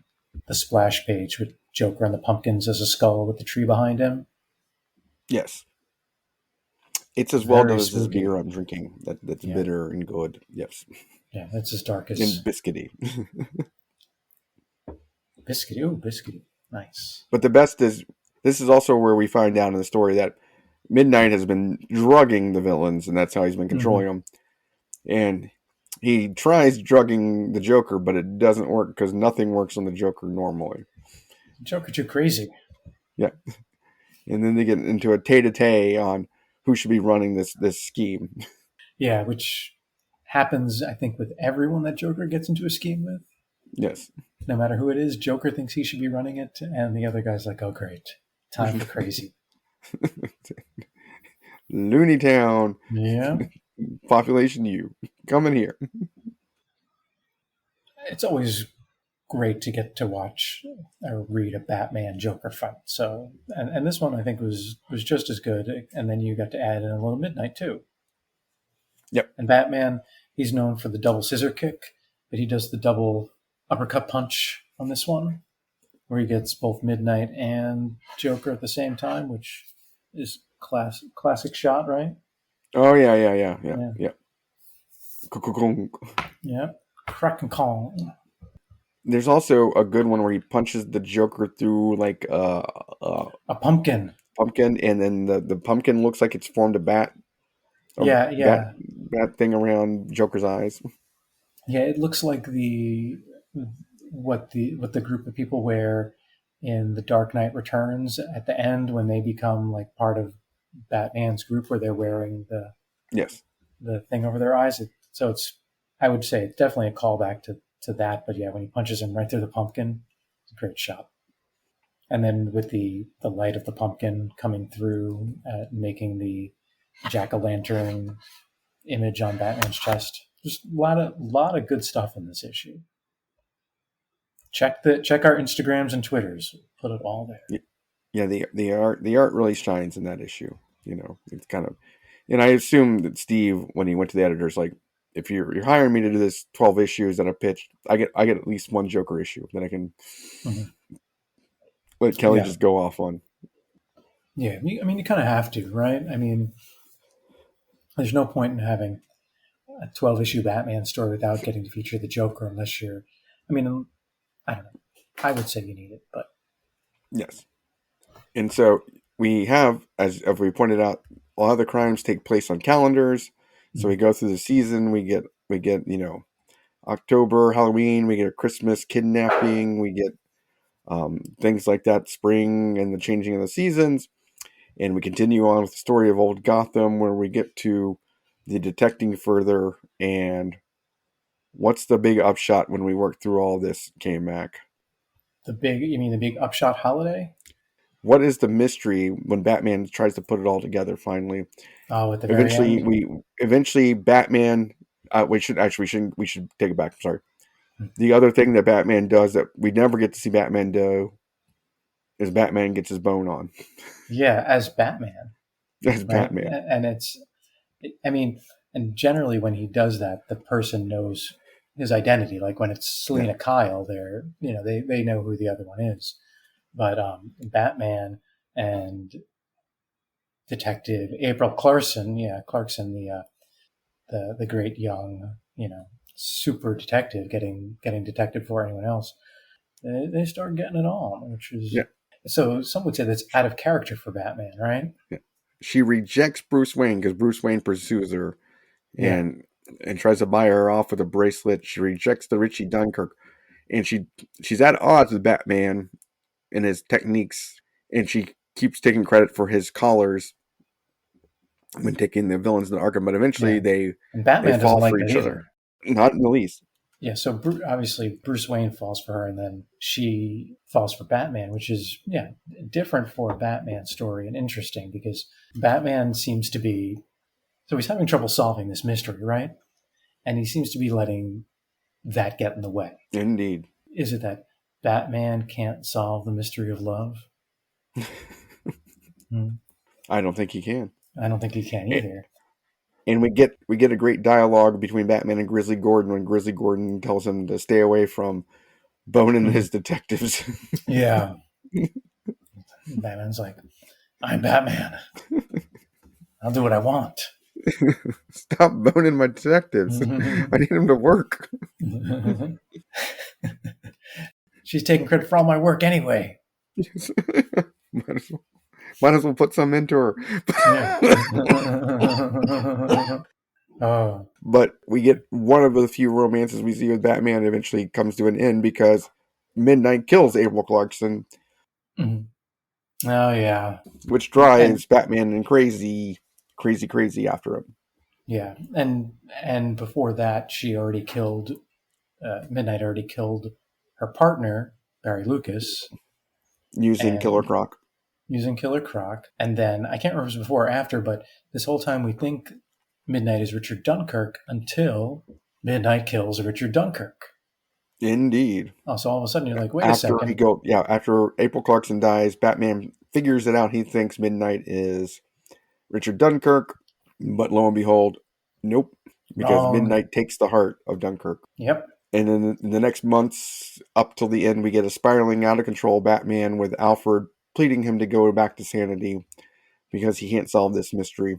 splash page with Joker and the pumpkins as a skull with the tree behind him. Yes. It's as well Very done as this spooky. beer I'm drinking. That's Yeah, bitter and good. Yes. yeah. That's as dark as And biscuity. biscuity. Oh, biscuity. Nice. But the best is this is also where we find out in the story that Midnight has been drugging the villains, and that's how he's been Mm-hmm. controlling them. And he tries drugging the Joker, but it doesn't work because nothing works on the Joker normally. Joker too crazy. Yeah. And then they get into a tete-a-tete on who should be running this scheme. Yeah, which happens, I think, with everyone that Joker gets into a scheme with. Yes. No matter who it is, Joker thinks he should be running it, and the other guy's like, "Oh, great, time for crazy." Looney Town, Yeah, population U, coming here. it's always great to get to watch or read a Batman Joker fight. So, and this one I think was just as good. And then you got to add in a little Midnight too. Yep. And Batman, he's known for the double scissor kick, but he does the double uppercut punch on this one, where he gets both Midnight and Joker at the same time, which is classic shot, right? Oh yeah. Yeah, Yeah. yeah. Crack and Kong. There's also a good one where he punches the Joker through like a A pumpkin. pumpkin, and then the pumpkin looks like it's formed a Yeah, yeah, bat thing around Joker's eyes. yeah. It looks like the group of people wear in the Dark Knight Returns at the end when they become like part of Batman's group, where they're wearing Yes. the thing over their eyes. So it's, I would say it's definitely a callback to that. But yeah, when he punches him right through the pumpkin, it's a great shot. And then with the light of the pumpkin coming through, making the jack o' lantern image on Batman's chest. Just a lot of good stuff in this issue. Check our Instagrams and Twitters. Put it all there. Yeah, the art really shines in that issue. It's kind of, and I assume that Steve, when he went to the editors, like, if you're hiring me to do this 12 issues that I pitched, I get at least one Joker issue that I can Mm-hmm. let Kelley Yeah, just go off on. yeah. I mean, you kind of have to, right? I mean, there's no point in having a 12 issue Batman story without getting to feature the Joker, unless you're. I mean, I don't know. I would say you need it, but Yes, and so we have, as we pointed out, a lot of the crimes take place on calendars. So we mm, go through the season. We get October, Halloween. We get a Christmas kidnapping. We get things like that, spring and the changing of the seasons. And we continue on with the story of old Gotham, where we get to the detecting further. And what's the big upshot when we work through all this, K-Mac? you mean the big upshot holiday? What is the mystery when Batman tries to put it all together finally? Oh, at the very Eventually, end. Batman. We should take it back. I'm sorry. The other thing that Batman does that we never get to see Batman do is Batman gets his bone on Yeah, as Batman, as right? Batman. And I mean, and generally when he does that, the person knows his identity. Like when it's Yeah. Selena Kyle, they know who the other one is. But Batman and Detective April Clarkson, yeah, Clarkson, the great young, super detective, getting detected before anyone else. They start getting it on, which is Yeah. so some would say that's out of character for Batman, right? Yeah. She rejects Bruce Wayne because Bruce Wayne pursues her Yeah, and tries to buy her off with a bracelet. She rejects the Richie Dunkirk, and she's at odds with Batman and his techniques, and she keeps taking credit for his collars when taking the villains to Arkham, but eventually Yeah. they And Batman doesn't fall like for that each other. either. Not in the least. Yeah, so obviously Bruce Wayne falls for her, and then she falls for Batman, which is, different for a Batman story and interesting because Batman seems to be, so he's having trouble solving this mystery, right? And he seems to be letting that get in the way. Indeed. Is it that Batman can't solve the mystery of love? I don't think he can. I don't think he can either. And we get a great dialogue between Batman and Grizzly Gordon when Grizzly Gordon tells him to stay away from boning his detectives. Yeah. Batman's like, I'm Batman. I'll do what I want. Stop boning my detectives. I need them to work. She's taking credit for all my work anyway. Might as well put some into her. Oh. But we get one of the few romances we see with Batman eventually comes to an end because Midnight kills April Clarkson. Mm-hmm. Oh, yeah. Which drives Batman and crazy after him. Yeah. And before that, she already killed, Midnight already killed her partner, Barry Lucas. Using Killer Croc. And then, I can't remember if it was before or after, but this whole time we think Midnight is Richard Dunkirk until Midnight kills Richard Dunkirk. Indeed. Oh, so all of a sudden you're like, wait a second. After April Clarkson dies, Batman figures it out. He thinks Midnight is Richard Dunkirk, but lo and behold, nope. Because Midnight takes the heart of Dunkirk. Yep. And then in the next months, up till the end, we get a spiraling out of control Batman with Alfred pleading him to go back to sanity because he can't solve this mystery.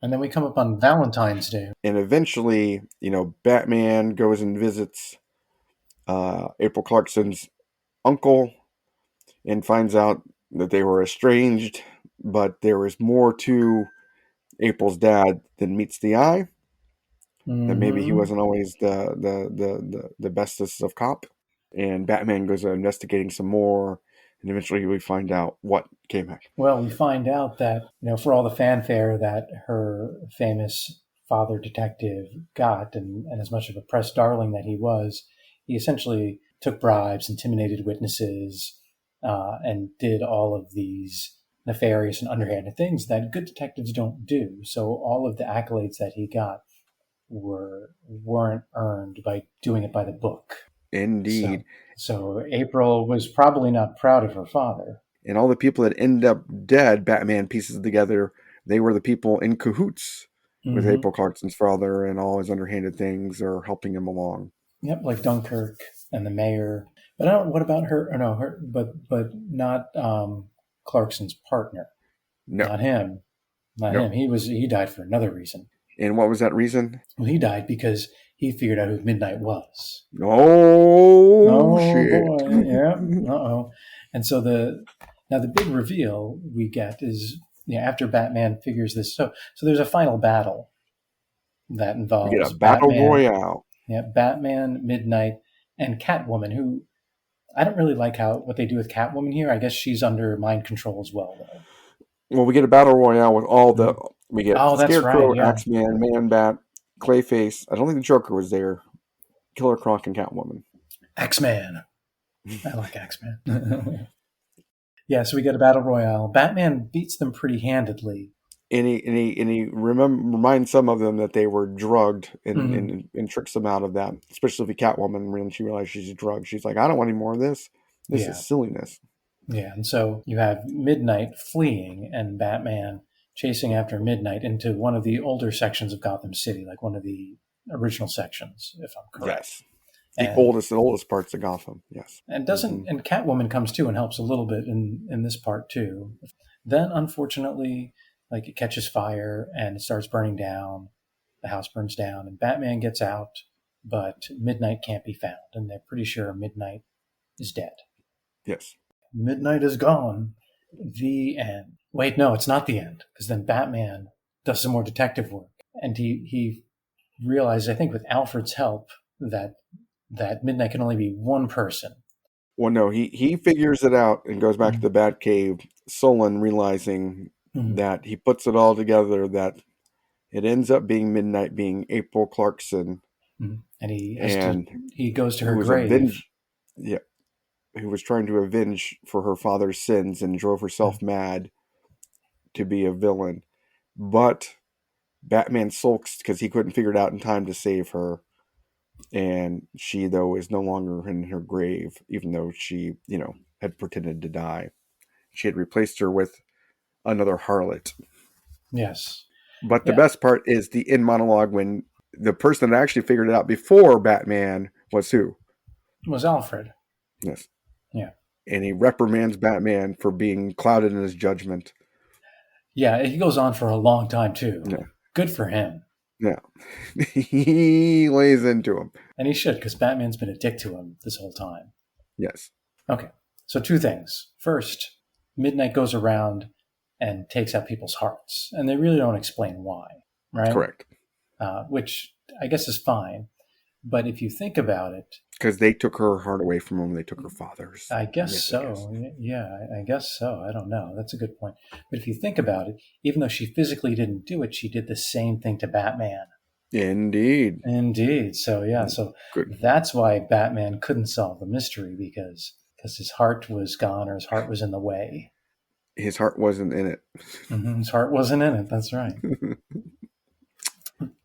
And then we come up on Valentine's Day. And eventually, Batman goes and visits April Clarkson's uncle and finds out that they were estranged, but there was more to April's dad than meets the eye. Mm-hmm. That maybe he wasn't always the bestest of cop. And Batman goes investigating some more, and eventually we find out what came back. Well, we find out that, for all the fanfare that her famous father detective got, and as much of a press darling that he was, he essentially took bribes, intimidated witnesses, and did all of these nefarious and underhanded things that good detectives don't do. So all of the accolades that he got weren't earned by doing it by the book. Indeed. So April was probably not proud of her father. And all the people that end up dead, Batman pieces together, they were the people in cahoots with April Clarkson's father and all his underhanded things are helping him along. Yep, like Dunkirk and the mayor. But what about her? No, but not Clarkson's partner. No. Not him. Not him. He died for another reason. And what was that reason? Well, he died because he figured out who Midnight was. Oh shit. Boy. Yeah. Uh-oh. And so the big reveal we get is after Batman figures this. So there's a final battle that involves we get a battle royale. Yeah, Batman, Midnight, and Catwoman, who I don't really like what they do with Catwoman here. I guess she's under mind control as well, though. Well, we get a battle royale with all the... We get Scarecrow, right, yeah. Axeman, Man-Bat, Clayface. I don't think the Joker was there. Killer Croc and Catwoman. Axeman. I like Axeman. Yeah, so we get a battle royale. Batman beats them pretty handedly. And he reminds some of them that they were drugged and tricks them out of that. Especially Catwoman, when she realizes she's drugged. She's like, I don't want any more of this. This is silliness. Yeah, and so you have Midnight fleeing and Batman chasing after Midnight into one of the older sections of Gotham City, like one of the original sections, if I'm correct. Yes. The oldest parts of Gotham, yes. And and Catwoman comes too and helps a little bit in this part too. Then, unfortunately, it catches fire and it starts burning down. The house burns down and Batman gets out, but Midnight can't be found. And they're pretty sure Midnight is dead. Yes. Midnight is gone. The end. Wait, no, it's not the end, because then Batman does some more detective work. And he realizes, I think with Alfred's help, that Midnight can only be one person. Well, no, he figures it out and goes back to Mm-hmm. the Batcave, sullen, realizing Mm-hmm. that he puts it all together, that it ends up being Midnight being April Clarkson, Mm-hmm. And he has to. and He goes to her who was grave. avenged, yeah, who was trying to avenge for her father's sins and drove herself mad to be a villain. But Batman sulks because he couldn't figure it out in time to save her. And she, though, is no longer in her grave, even though she, had pretended to die. She had replaced her with another harlot. Yes. But the Yeah. best part is the in monologue when the person that actually figured it out before Batman was who? It was Alfred. Yes. Yeah. And he reprimands Batman for being clouded in his judgment. Yeah. He goes on for a long time too. Yeah. Good for him. Yeah. He lays into him. And he should, because Batman's been a dick to him this whole time. Yes. Okay. So two things. First, Midnight goes around and takes out people's hearts, and they really don't explain why, right? Correct. Which I guess is fine. But if you think about it, Because they took her heart away from him. They took her father's. I guess Yes, so. Yeah, I guess so. I don't know. That's a good point. But if you think about it, even though she physically didn't do it, she did the same thing to Batman. Indeed. Indeed. So yeah, so Good. that's why Batman couldn't solve the mystery because his heart was gone or his heart was in the way. His heart wasn't in it. His heart wasn't in it. That's right.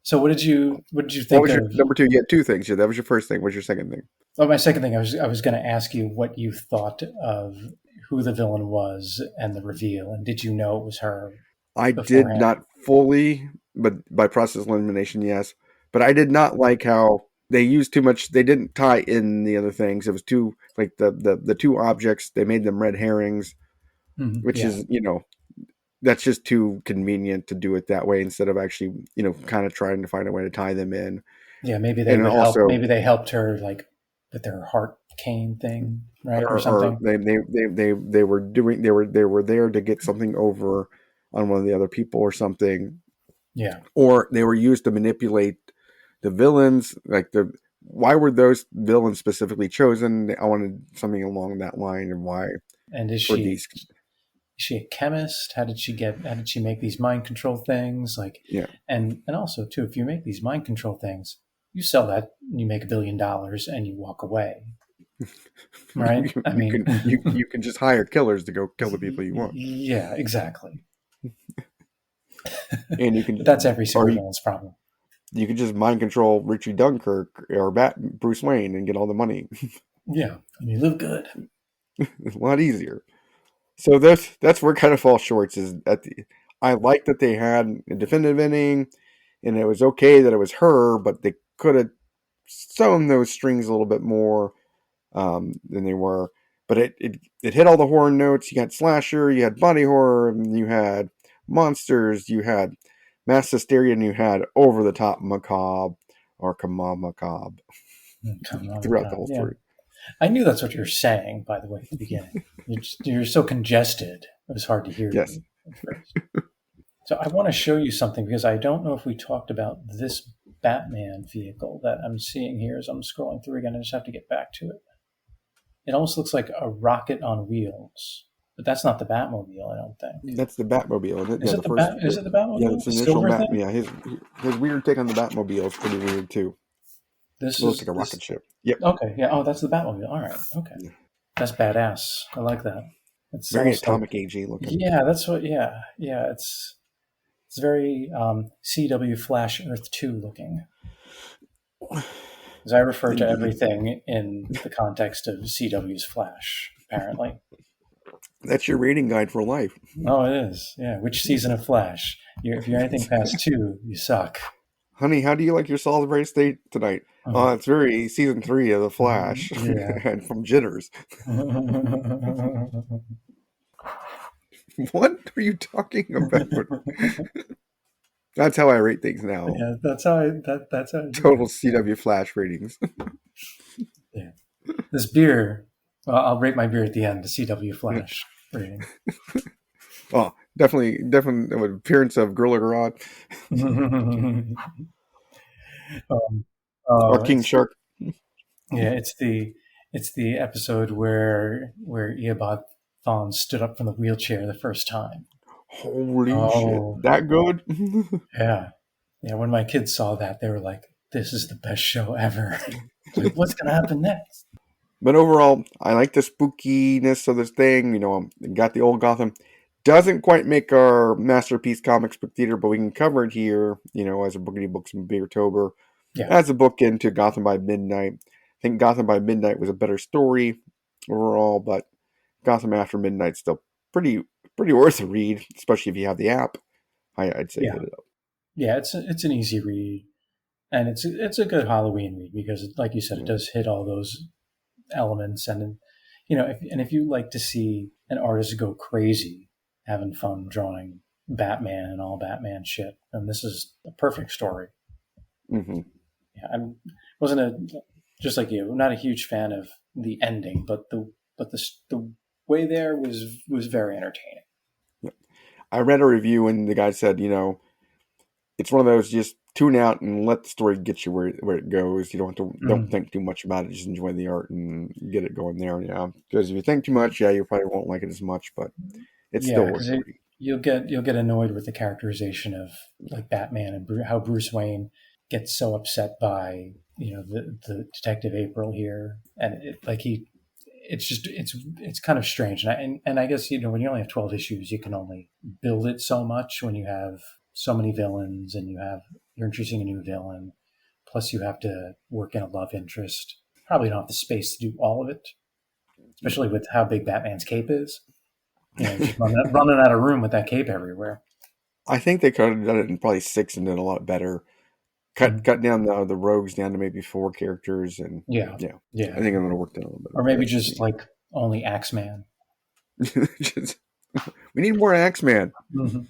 So what did you What think was your of? number two? You had two things. Yeah, that was your first thing. What's your second thing? Oh, my second thing, I was going to ask you what you thought of who the villain was and the reveal, and did you know it was her I did beforehand? not fully, but by process of elimination, yes. But I did not like how they used too much. They didn't tie in the other things. It was too like the two objects. They made them red herrings, which Yeah, is that's just too convenient to do it that way instead of actually kind of trying to find a way to tie them in. yeah. Maybe they And would help. also, Maybe they helped her like with their heart cane thing, right, or or something. they were there to get something over on one of the other people or something, Yeah, or they were used to manipulate the villains. Like why were those villains specifically chosen? I wanted something along that line, and why and for these. is she a chemist? How did she make these mind control things? Like, Yeah, and also too, if you make these mind control things, you sell that, and you make $1 billion, and you walk away, right? I you mean, can you can just hire killers to go kill the people you want, yeah, exactly. and you But that's can every or you, supervillain's problem. you can just mind control Richie Dunkirk or Bruce Wayne and get all the money. Yeah, and you live good. It's a lot easier. So that's where it kind of falls short. Is at the I like that they had a definitive ending, and it was okay that it was her, but they could have sewn those strings a little bit more than they were. But it hit all the horror notes. You had slasher, you had body horror, and you had monsters, you had mass hysteria, and you had over the top macabre or macabre Come on, throughout the God. whole Yeah, story. I knew that's what you were saying. By the way, at the beginning, you're so congested; it was hard to hear Yes. you at first. So I want to show you something because I don't know if we talked about this Batman vehicle that I'm seeing here as I'm scrolling through again. I just have to get back to it. It almost looks like a rocket on wheels, but that's not the Batmobile, I don't think. That's the Batmobile, isn't it? Is Yeah, it the first. Is it the Yeah, Batmobile? that's The the initial silver Bat. thing? Yeah, his weird take on the Batmobile is pretty weird too. This It looks is like a rocket this. ship. Yep. Okay, yeah. Oh, that's the Batmobile. All right. Okay, Yeah. that's badass. I like that. It's Very almost like atomic AG looking. yeah. That's what. Yeah, yeah. It's very CW Flash Earth 2 looking. Because I refer to Indeed. everything in the context of CW's Flash, apparently. That's your rating guide for life. Oh, it is. Yeah. Which season of Flash? If you're anything past 2, you suck. Honey, how do you like your solid red state tonight? It's very season 3 of The Flash Yeah. and from Jitters. Yeah, What are you talking about? That's how I rate things now. that's how that's how I do Total it. CW Flash ratings. Yeah. This beer, well, I'll rate my beer at the end, the CW Flash rating. Oh, definitely with appearance of Gorilla Grodd um, or King it's Shark. yeah, it's the It's the episode where Eobard Thawne stood up from the wheelchair the first time. Holy shit. Oh, That good? yeah. Yeah, when my kids saw that, they were like, this is the best show ever. Like, what's going to happen next? But overall, I like the spookiness of this thing. Got the old Gotham. Doesn't quite make our masterpiece comics book theater, but we can cover it here, as a Boogity Books and Beer-tober. Yeah, As a book into Gotham by Midnight. I think Gotham by Midnight was a better story overall, but Gotham After Midnight's still pretty worth a read, especially if you have the app. I'd say yeah, hit it up. yeah. It's an easy read, and it's a good Halloween read because, like you said, it Yeah. does hit all those elements, and if you like to see an artist go crazy, having fun drawing Batman and all Batman shit, then this is a perfect story. Mm-hmm. Yeah, I wasn't a just like you, not a huge fan of the ending, but the way there was very entertaining. I read a review and the guy said, it's one of those just tune out and let the story get you where it goes. You don't Mm. think too much about it. Just enjoy the art and get it going there. Yeah, because if you think too much, yeah, you probably won't like it as much. But it's still Yeah, worth because the read. you'll get annoyed with the characterization of like Batman and how Bruce Wayne gets so upset by the Detective April here, and it's kind of strange, and I guess when you only have 12 issues, you can only build it so much when you have so many villains and you're introducing a new villain, plus you have to work in a love interest. Probably don't have the space to do all of it, especially with how big Batman's cape is. Just running out of room with that cape everywhere. I think they could have done it in probably six and done a lot better. Mhm. Cut down the rogues down to maybe four characters, and Yeah, yeah, I yeah. think I'm gonna work down a little better. Or But maybe that's just just me. like only Axeman. Just, we need more Axeman. Mm-hmm.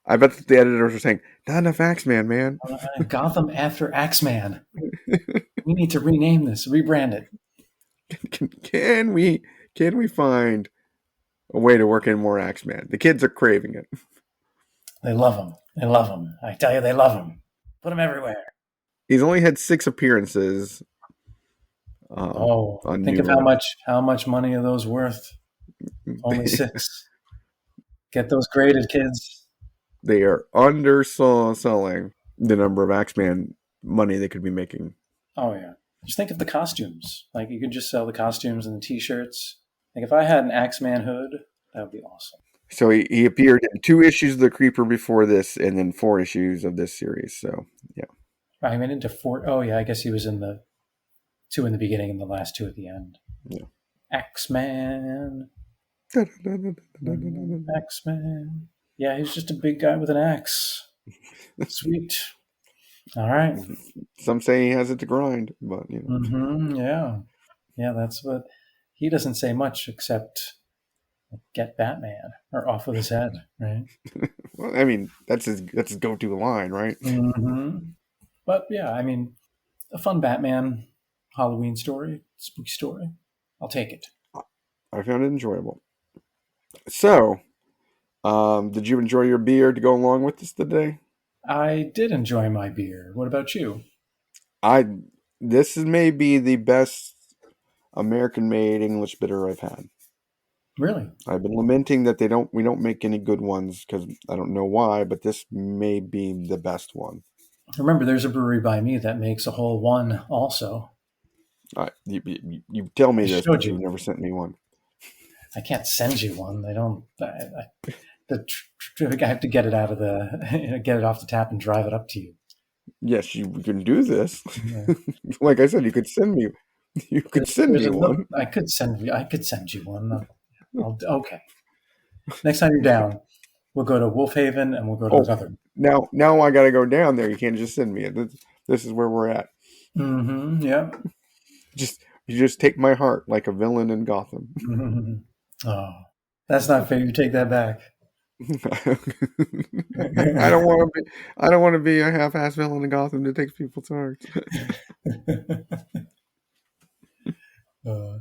I bet the editors are saying, not enough Axeman, man. Gotham after Axeman. We need to rename this, rebrand it. can we find a way to work in more Axeman? The kids are craving it. They love him. They love him. I tell you, they love him. Put him everywhere. He's only had 6 appearances Oh, on think New of Run. how much money are those worth? Only six. Get those graded, kids. They are underselling the number of Axeman money they could be making. Oh yeah. Just think of the costumes. Like you could just sell the costumes and the T-shirts. Like if I had an Axeman hood, that would be awesome. So he appeared in 2 issues of the Creeper before this, and then 4 issues of this series. So yeah, I went into four. Oh yeah, I guess he was in the two in the beginning and the last two at the end. yeah. Axeman, Axeman. Yeah, he's just a big guy with an axe. Sweet. All right. Some say he has it to grind, but Yeah. Yeah, that's what he doesn't say much except get Batman or off with his head, right? well, I mean that's his go-to line, right? Mm-hmm. But yeah, I mean, a fun Batman Halloween story, spooky story. I'll take it. I found it enjoyable. So, did you enjoy your beer to go along with this today? I did enjoy my beer. What about you? I This is maybe the best American-made English bitter I've had. Really? I've been lamenting that we don't make any good ones because I don't know why, but this may be the best one. Remember, there's a brewery by me that makes a whole one also. You tell me I this, showed but you've you. never sent me one. I can't send you one. They don't. I have to get it out of the get it off the tap and drive it up to you. Yes, you can do this. Yeah. Like I said, you could send me. You could send There's me a nook. one. I could send you one. Okay. Next time you're down, we'll go to Wolf Haven and we'll go to Oh, another. now I got to go down there. You can't just send me it. This is where we're at. Mm-hmm. Yeah. You just take my heart like a villain in Gotham. Mm-hmm. Oh, that's not fair. You take that back. I don't want to be a half-ass villain in Gotham that takes people's hearts. uh,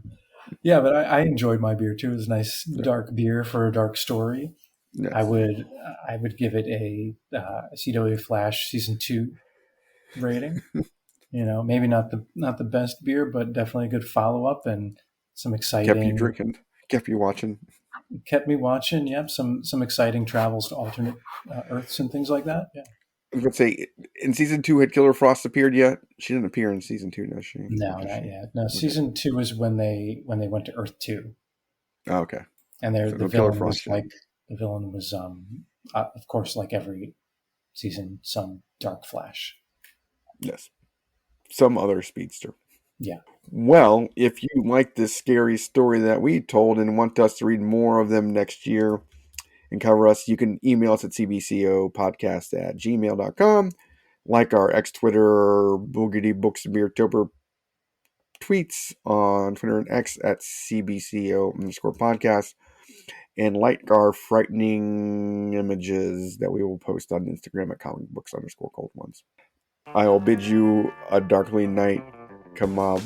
yeah, but I enjoyed my beer too. It was a nice dark beer for a dark story. I Yes. would give it a CW Flash season 2 rating. Maybe not the best beer, but definitely a good follow up and some Kept you exciting. drinking, kept you watching. Kept me watching. Yep, some exciting travels to alternate Earths and things like that. Yeah. I was going to say, in season 2, had Killer Frost appeared yet? She didn't appear in season 2, does she? Or No, does not she? yet. No, Okay. season two is when they went to Earth two, Oh, okay. and So the no Killer villain was Frost yet. of course, like every season, some dark flash. Yes. Some other speedster. Yeah. Well, if you like this scary story that we told and want us to read more of them next year and cover us, you can email us at cbcopodcast@gmail.com. Like our ex Twitter Boogity Books and Beer-tober tweets on Twitter and X at cbco_podcast. And like our frightening images that we will post on Instagram at comicbooks_cold ones. I will bid you a darkly night kebab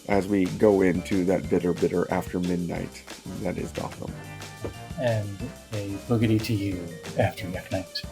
as we go into that bitter, bitter after midnight that is Gotham. And a boogity to you after Yak Night.